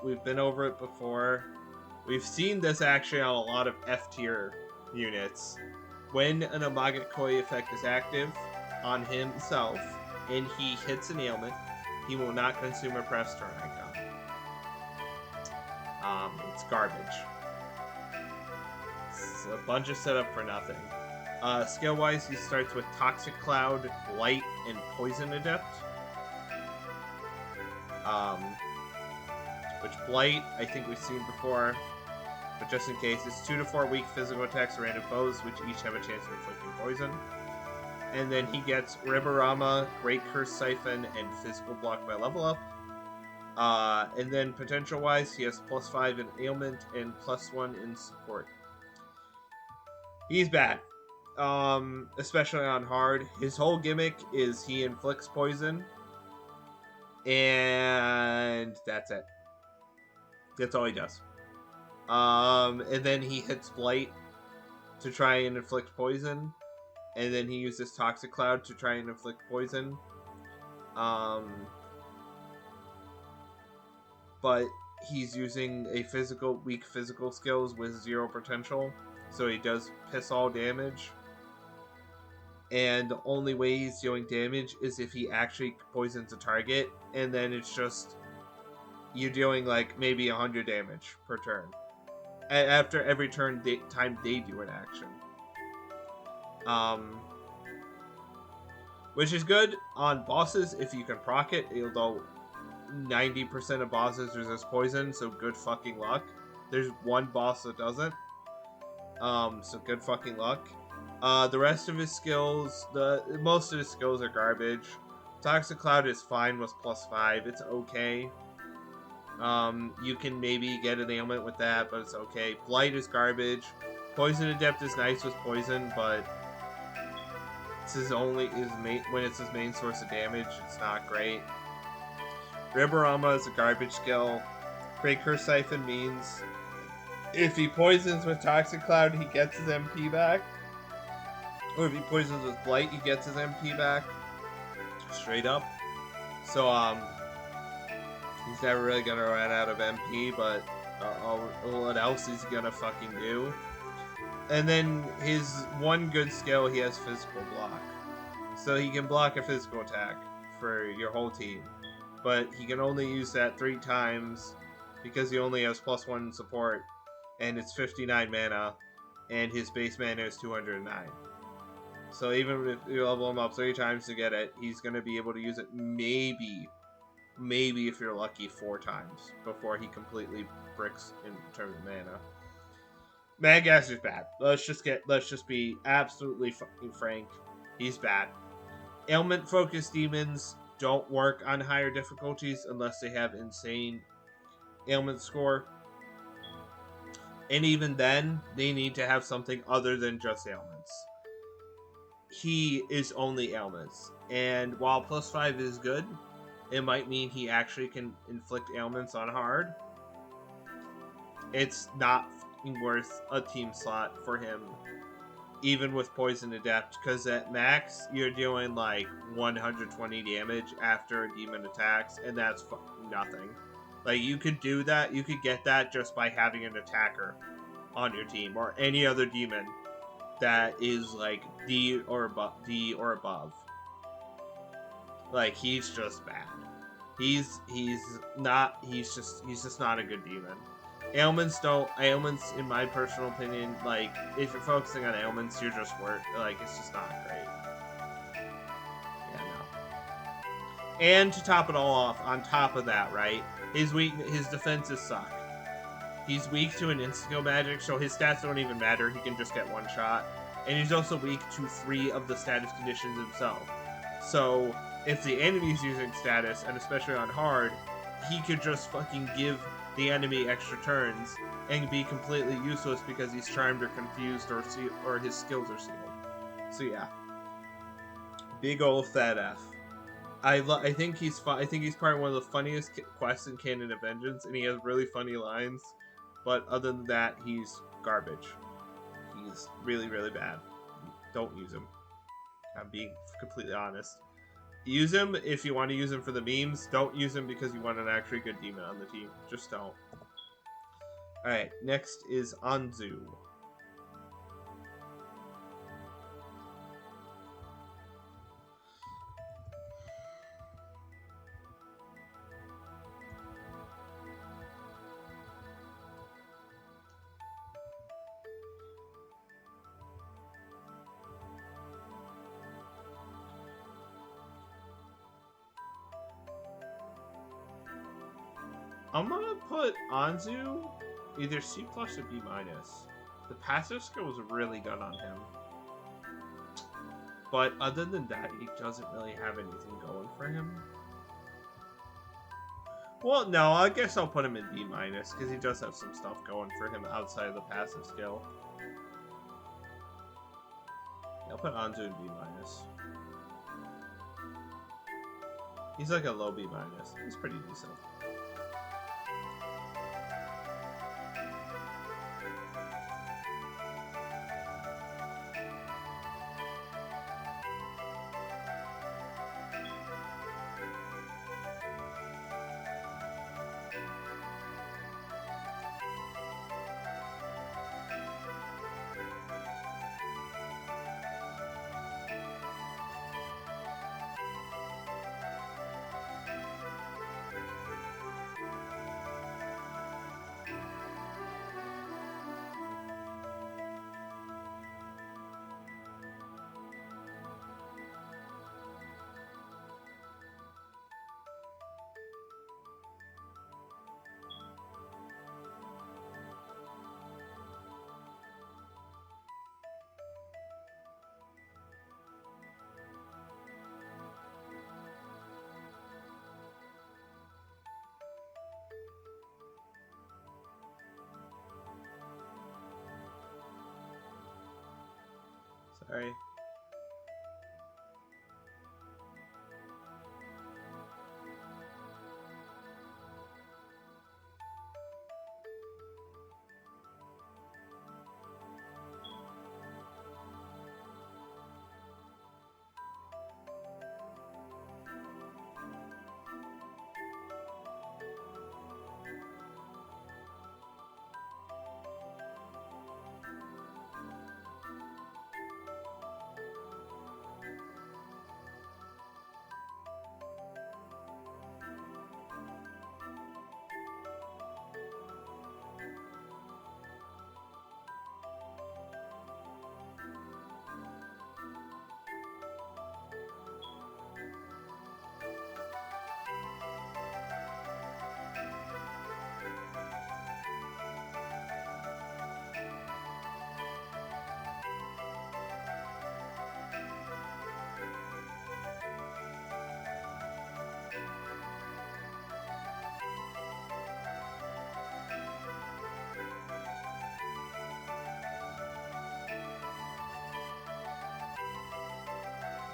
We've been over it before. We've seen this actually on a lot of F-tier units. When an Amagakoi effect is active on himself, and he hits an ailment, he will not consume a press turn icon. It's garbage. It's a bunch of setup for nothing. Skill-wise, he starts with Toxic Cloud, Light, and Poison Adept. Which Blight, I think we've seen before. But just in case, it's 2 to 4 weak physical attacks to random foes, which each have a chance of inflicting poison. And then he gets Riborama, Great Curse Siphon, and Physical Block by level up. And then potential-wise, he has +5 in ailment and +1 in support. He's bad. Especially on hard. His whole gimmick is he inflicts poison. And that's it. That's all he does. And then he hits Blight to try and inflict poison. And then he uses Toxic Cloud to try and inflict poison. But he's using a weak physical skills with 0 potential. So he does piss all damage. And the only way he's dealing damage is if he actually poisons a target. And then it's just, you're dealing like maybe 100 damage per turn. after every time they do an action. Which is good on bosses if you can proc it, although 90% of bosses resist poison, so good fucking luck. There's one boss that doesn't. So good fucking luck. The rest of his skills, most of his skills are garbage. Toxic Cloud is fine with +5. It's okay. You can maybe get an ailment with that, but it's okay. Blight is garbage. Poison Adept is nice with poison, but it's when it's his main source of damage, it's not great. Riborama is a garbage skill. Great Curse Siphon means if he poisons with Toxic Cloud, he gets his MP back. Or if he poisons with Blight, he gets his MP back. Straight up. So, he's never really gonna run out of MP, but what else is he gonna fucking do? And then his one good skill, he has Physical Block. So he can block a physical attack for your whole team. But he can only use that 3 times because he only has +1 support, and it's 59 mana, and his base mana is 209. So even if you level him up 3 times to get it, he's going to be able to use it maybe if you're lucky 4 times before he completely bricks in terms of mana. Magass is bad. Let's just be absolutely fucking frank. He's bad. Ailment focused demons don't work on higher difficulties unless they have insane ailment score. And even then, they need to have something other than just ailments. He is only ailments. And while +5 is good, it might mean he actually can inflict ailments on hard. It's not worth a team slot for him, even with Poison Adept, because at max, you're doing like 120 damage after a demon attacks, and that's fucking nothing. Like, you could do that, you could get that just by having an attacker on your team, or any other demon that is like D or above. Like, he's just bad. He's just not a good demon. Ailments, in my personal opinion, like, if you're focusing on ailments, you're just it's just not great. Yeah, no. And to top it all off, on top of that, right, his defenses suck. He's weak to an insta-kill magic, so his stats don't even matter, he can just get one shot. And he's also weak to 3 of the status conditions himself. So, if the enemy's using status, and especially on hard, he could just fucking give the enemy extra turns and be completely useless because he's charmed or confused or his skills are sealed. So yeah, big ol' fat F. I think he's probably one of the funniest quests in Canon of Vengeance, and he has really funny lines. But other than that, he's garbage. He's really, really bad. Don't use him. I'm being completely honest. Use him if you want to use him for the memes. Don't use him because you want an actually good demon on the team. Just don't. Alright, next is Anzu. I'm gonna put Anzu either C+ or B-. The passive skill was really good on him. But other than that, he doesn't really have anything going for him. Well, no, I guess I'll put him in B-, because he does have some stuff going for him outside of the passive skill. I'll put Anzu in B-. He's like a low B-. He's pretty decent. Sorry.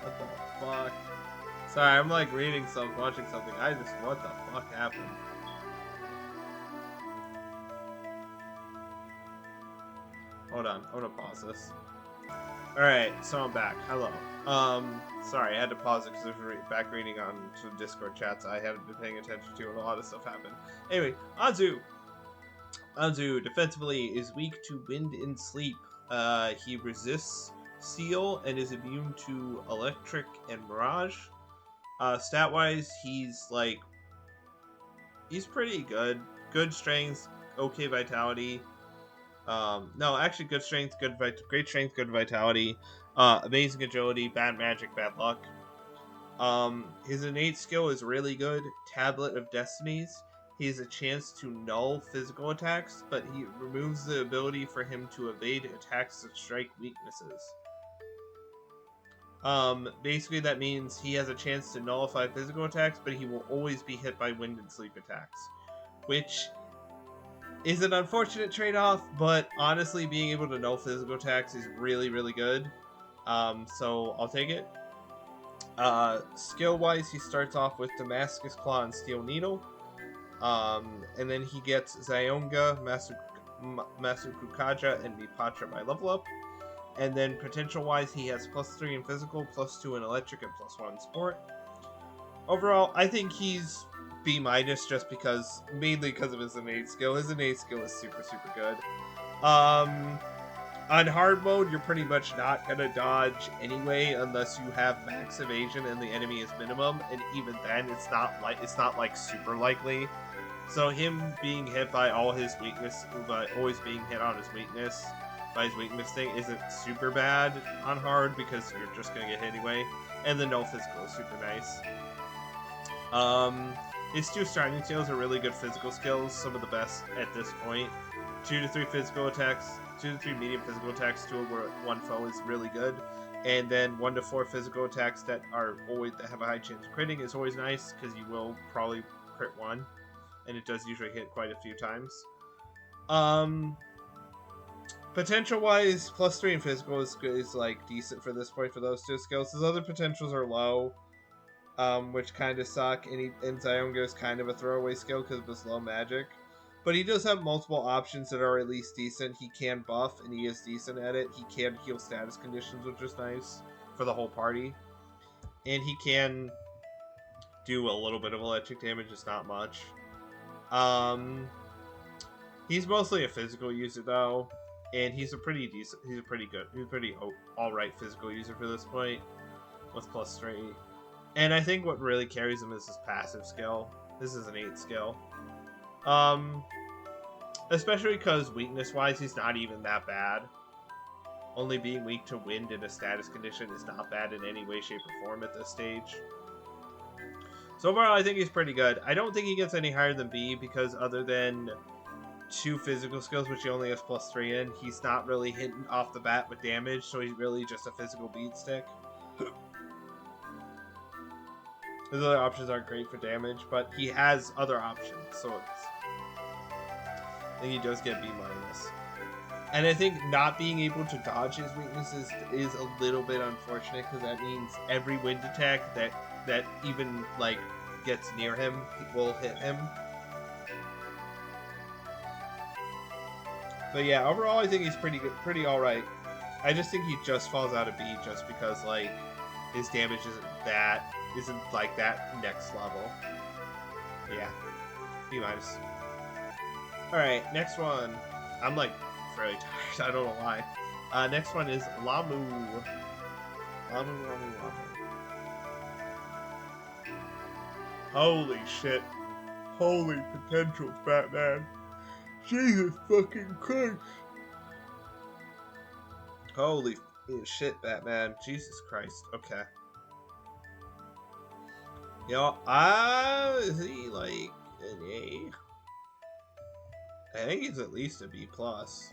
What the fuck? Sorry, I'm like reading something, watching something. What the fuck happened? Hold on, I'm gonna pause this. Alright, so I'm back. Hello. Sorry, I had to pause it because I was back reading on some Discord chats I hadn't been paying attention to and a lot of stuff happened. Anyway, Anzu! Anzu defensively is weak to wind and sleep. He resists steel and is immune to electric and mirage. Stat-wise, he's pretty good. Good strength, okay vitality. No, actually, good strength, great strength, good vitality, amazing agility, bad magic, bad luck. His innate skill is really good. Tablet of Destinies. He has a chance to null physical attacks, but he removes the ability for him to evade attacks that strike weaknesses. Basically that means he has a chance to nullify physical attacks, but he will always be hit by wind and sleep attacks, which is an unfortunate trade-off, but honestly, being able to null physical attacks is really, really good. So I'll take it. Skill-wise, he starts off with Damascus Claw and Steel Needle. And then he gets Zionga, Masukukaja, and Mipatra by level up. And then potential-wise, he has +3 in physical, +2 in electric, and +1 in sport. Overall, I think he's B- just because, mainly because of his innate skill. His innate skill is super, super good. On hard mode, you're pretty much not gonna dodge anyway unless you have max evasion and the enemy is minimum, and even then, it's not like super likely. So him being hit by all his weakness, but always being hit on his weakness by his weakness thing isn't super bad on hard because you're just gonna get hit anyway. And the no physical is super nice. His 2 starting skills are really good physical skills, some of the best at this point. 2 to 3 physical attacks, 2 to 3 medium physical attacks to one foe is really good. And then 1 to 4 physical attacks that have a high chance of critting is always nice because you will probably crit 1, and it does usually hit quite a few times. Potential-wise, +3 in physical is like decent for this point for those 2 skills. His other potentials are low, which kind of suck, and Zionga is kind of a throwaway skill because of his low magic. But he does have multiple options that are at least decent. He can buff, and he is decent at it. He can heal status conditions, which is nice for the whole party. And he can do a little bit of electric damage, just not much. He's mostly a physical user, though, and he's a pretty alright physical user for this point, with +3. And I think what really carries him is his passive skill. This is an 8 skill. Especially because weakness-wise, he's not even that bad. Only being weak to wind in a status condition is not bad in any way, shape, or form at this stage. So overall, I think he's pretty good. I don't think he gets any higher than B, because other than 2 physical skills, which he only has +3 in, he's not really hitting off the bat with damage, so he's really just a physical beat stick. His other options aren't great for damage, but he has other options, so I think he does get B-. And I think not being able to dodge his weaknesses is a little bit unfortunate, because that means every wind attack that even like gets near him will hit him. But yeah, overall I think he's pretty good, pretty all right. I just think he just falls out of B just because like his damage isn't like that next level. Yeah, B minus. All right, next one. I'm like really tired. I don't know why. Next one is Lamu. Lamu. Holy shit. Holy potentials, Batman. Jesus fucking Christ. Holy shit, Batman. Jesus Christ. Okay. You know, is he like an A? I think he's at least a B plus.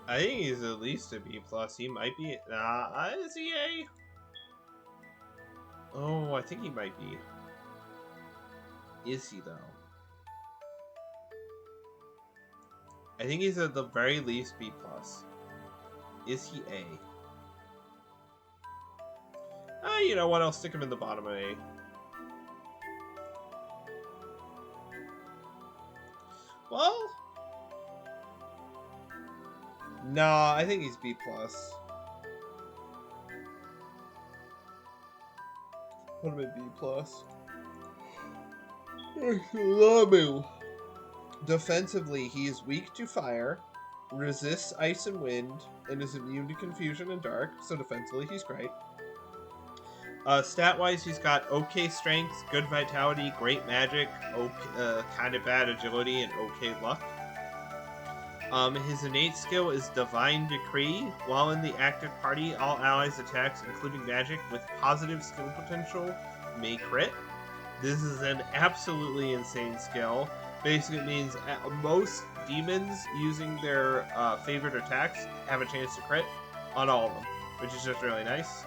I think he's at least a B plus. He might be. Is he A? Oh, I think he might be. Is he though? I think he's at the very least B plus. Is he A? You know what? I'll stick him in the bottom of A. Well, no, I think he's B plus. Put him in B plus. Lamu. Defensively, he is weak to fire, resists ice and wind, and is immune to confusion and dark. So defensively, he's great. Stat-wise, he's got okay strength, good vitality, great magic, kind of bad agility, and okay luck. His innate skill is Divine Decree. While in the active party, all allies' attacks, including magic, with positive skill potential, may crit. This is an absolutely insane skill. Basically, it means most demons using their favorite attacks have a chance to crit on all of them, which is just really nice.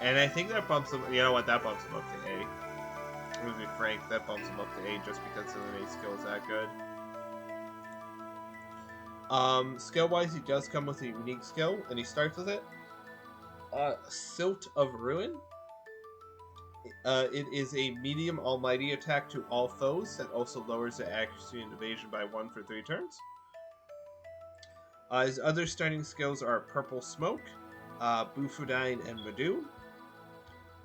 And I think that bumps him. You know what? That bumps him up to A. I'm gonna be frank. That bumps him up to A just because his innate skill is that good. Skill-wise, he does come with a unique skill, and he starts with it. Silt of Ruin. It is a medium almighty attack to all foes that also lowers the accuracy and evasion by 1 for 3 turns. His other starting skills are Purple Smoke, Bufudine, and Madu.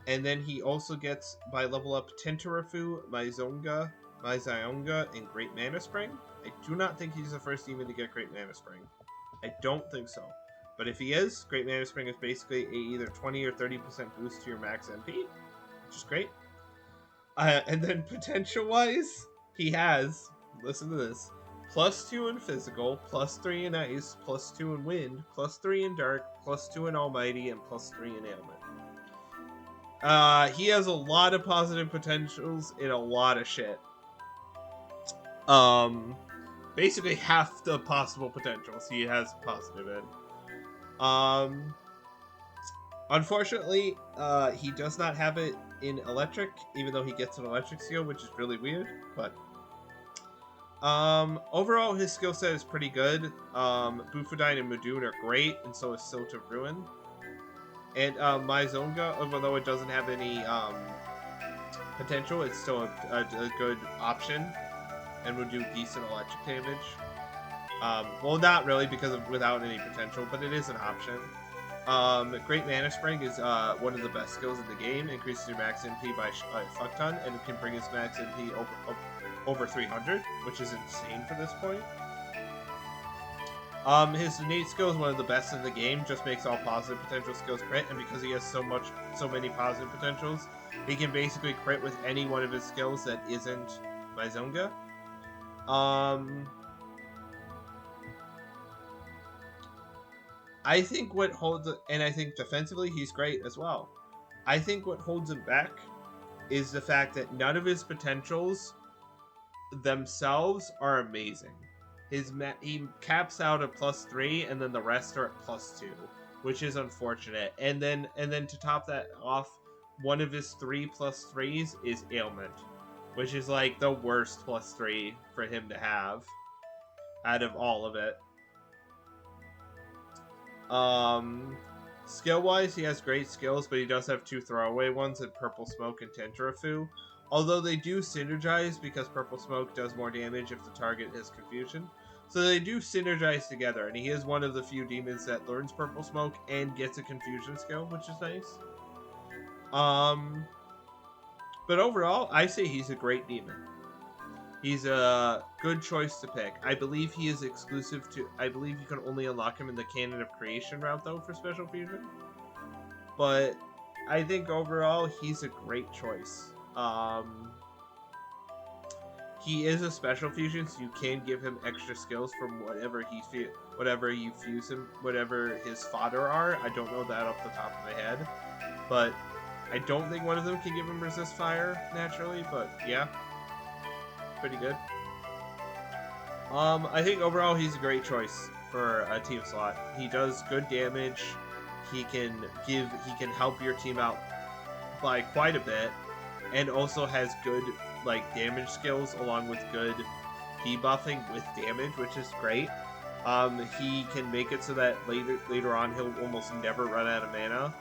And then he also gets, by level up, Tentarafu, Maizonga, and Great Mana Spring. I do not think he's the first demon to get Great Mana Spring. I don't think so. But if he is, Great Mana Spring is basically a either 20 or 30% boost to your max MP, which is great. And then potential-wise, he has, listen to this, +2 in physical, +3 in ice, +2 in wind, +3 in dark, +2 in almighty, and +3 in ailment. He has a lot of positive potentials in a lot of shit. Basically half the possible potentials he has positive in. Unfortunately, he does not have it in electric, even though he gets an electric skill, which is really weird, but overall his skill set is pretty good. Bufudine and Madoon are great, and so is Silt of Ruin. And Maizonga, even though it doesn't have any potential, it's still a good option and would do decent electric damage. Well, not really because of without any potential, but it is an option. Great Mana Spring is one of the best skills in the game. Increases your max MP by a fuck ton, and it can bring his max MP over 300, which is insane for this point. His innate skill is one of the best in the game, just makes all positive potential skills crit, and because he has so many positive potentials, he can basically crit with any one of his skills that isn't Maizonga. I think what holds, and I think defensively he's great as well. I think what holds him back is the fact that none of his potentials themselves are amazing. He caps out at +3, and then the rest are at +2. which is unfortunate. And then to top that off, one of his 3+3s is ailment, which is like the worst +3 for him to have out of all of it. Skill wise, he has great skills, but he does have 2 throwaway ones in Purple Smoke and Tentrafu. Although they do synergize because Purple Smoke does more damage if the target has confusion. So they do synergize together, and he is one of the few demons that learns Purple Smoke and gets a confusion skill, which is nice. But overall, I say he's a great demon. He's a good choice to pick. I believe he is exclusive to... I believe you can only unlock him in the Canon of Creation route, though, for Special Fusion. But I think overall, he's a great choice. He is a Special Fusion, so you can give him extra skills from whatever you fuse him, whatever his fodder are. I don't know that off the top of my head. But I don't think one of them can give him resist fire, naturally, but yeah. Pretty good. I think overall he's a great choice for a team slot. He does good damage. He can help your team out by quite a bit, and also has good like damage skills along with good debuffing with damage, which is great. He can make it so that later on he'll almost never run out of mana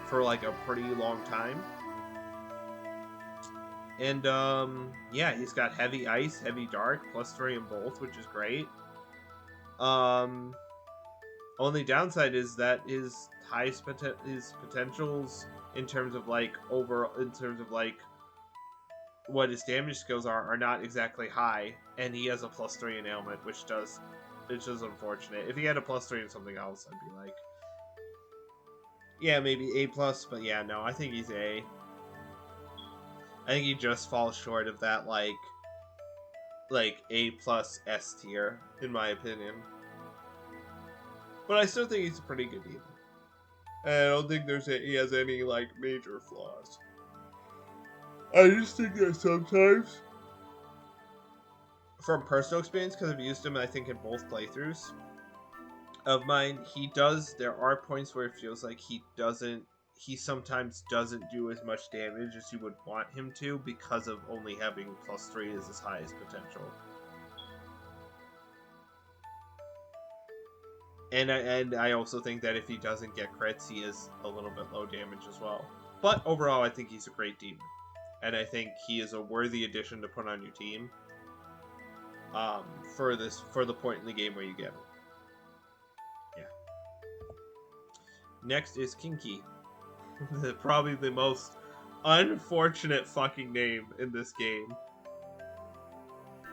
for like a pretty long time. And, yeah, he's got heavy ice, heavy dark, +3 in both, which is great. Only downside is that his potentials in terms of, like, what his damage skills are not exactly high, and he has a +3 in ailment, which is unfortunate. If he had a +3 in something else, I'd be like, yeah, maybe A+, but yeah, no, I think he's A. I think he just falls short of that, like A+ S tier, in my opinion. But I still think he's a pretty good demon. And I don't think he has any, like, major flaws. I just think that sometimes, from personal experience, because I've used him, I think, in both playthroughs of mine, there are points where it feels like he sometimes doesn't do as much damage as you would want him to because of only having +3 as his highest potential. And I also think that if he doesn't get crits, he is a little bit low damage as well. But overall, I think he's a great demon. And I think he is a worthy addition to put on your team for the point in the game where you get him. Yeah. Next is Kinky. Probably the most unfortunate fucking name in this game.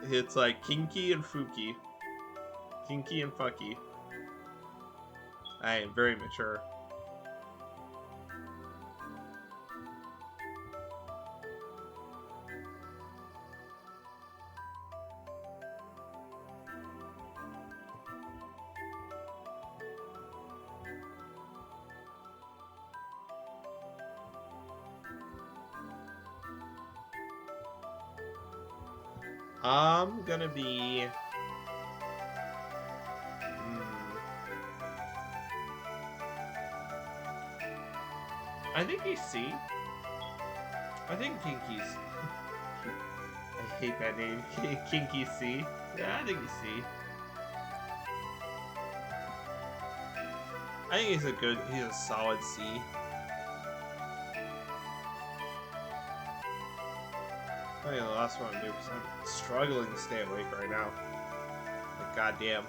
It's like Kinky and Fuki. Kinky and Fucky. I am very mature. I'm gonna be... I think he's C. I think Kinky's... I hate that name. Kinky C. Yeah, I think he's C. I think he's a solid C. I think the last one I do, because I'm struggling to stay awake right now. Like, goddamn.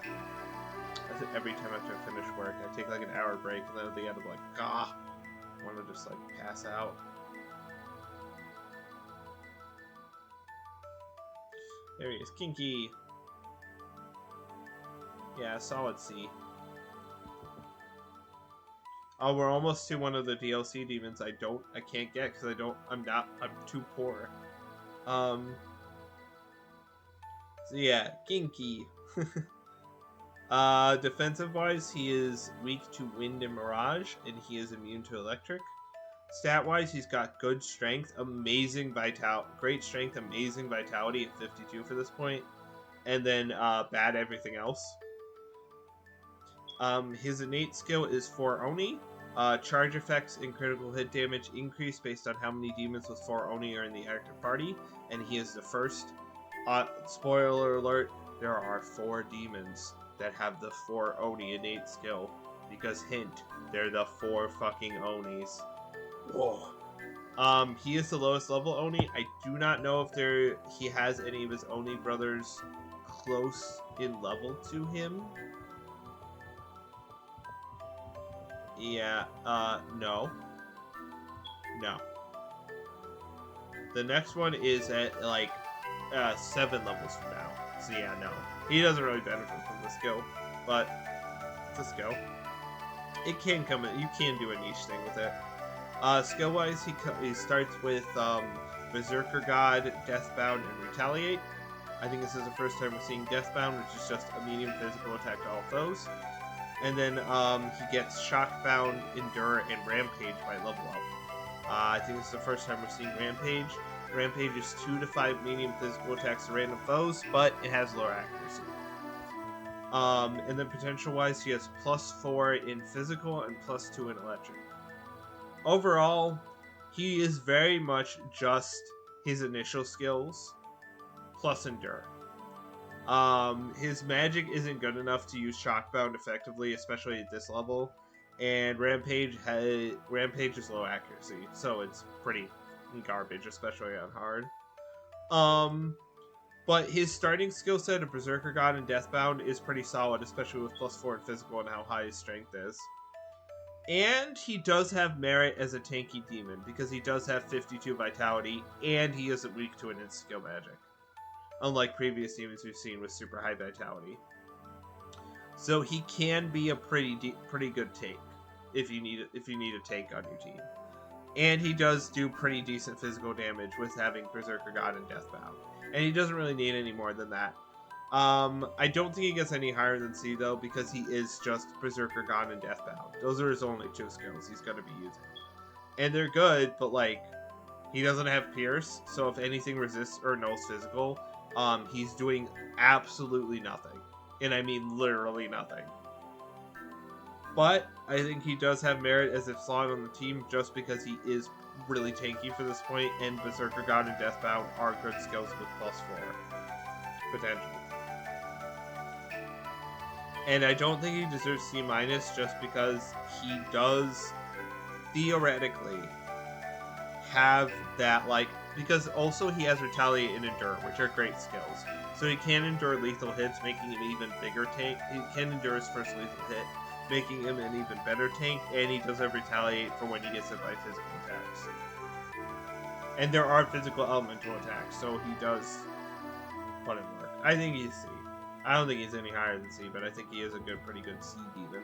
Every time after I finish work, I take like an hour break, and then at the end I'm like, I want to just like pass out. There he is, Kinky. Yeah, solid C. Oh, we're almost to one of the DLC demons I can't get because I'm too poor. So yeah, Kinky. Defensive wise, he is weak to wind and mirage, and he is immune to electric. Stat wise, he's got good strength, great strength, amazing vitality at 52 for this point, and then bad everything else. His innate skill is 4 Oni. Charge effects and critical hit damage increase based on how many demons with 4 Oni are in the active party, and he is the first. Spoiler alert, there are 4 demons that have the 4 Oni innate skill, because hint, they're the 4 fucking Onis. Whoa. He is the lowest level Oni. I do not know if he has any of his Oni brothers close in level to him. Yeah, no. No. The next one is at, like, 7 levels from now. So yeah, no. He doesn't really benefit from the skill, but it's a skill. It can come in, you can do a niche thing with it. Skill-wise, he starts with, Berserker God, Deathbound, and Retaliate. I think this is the first time we're seeing Deathbound, which is just a medium physical attack to all foes. And then he gets Shockbound, Endure, and Rampage by level up. I think this is the first time we're seeing Rampage. Rampage is 2 to 5 medium physical attacks to random foes, but it has lower accuracy. And then potential-wise, he has +4 in physical and +2 in electric. Overall, he is very much just his initial skills plus Endure. His magic isn't good enough to use Shockbound effectively, especially at this level, and Rampage is low accuracy, so it's pretty garbage, especially on hard. But his starting skill set of Berserker God and Deathbound is pretty solid, especially with +4 in physical and how high his strength is. And he does have merit as a tanky demon, because he does have 52 vitality, and he isn't weak to an insta-kill magic, unlike previous demons we've seen with super high vitality. So he can be a pretty good take if you need a take on your team. And he does do pretty decent physical damage with having Berserker God and Deathbound. And he doesn't really need any more than that. I don't think he gets any higher than C, though, because he is just Berserker God and Deathbound. Those are his only 2 skills he's going to be using. And they're good, but, like, he doesn't have Pierce, so if anything resists or knows physical, he's doing absolutely nothing. And I mean literally nothing. But I think he does have merit as a slot on the team just because he is really tanky for this point, and Berserker God and Deathbound are good skills with +4 potential. And I don't think he deserves C- just because he does theoretically have that, like, because also he has Retaliate and Endure, which are great skills. So he can endure lethal hits, making him even bigger tank. He can endure his first lethal hit, making him an even better tank, and he does have Retaliate for when he gets hit by physical attacks. And there are physical elemental attacks, so he does put in work. I think he's C. I don't think he's any higher than C, but I think he is a pretty good C demon.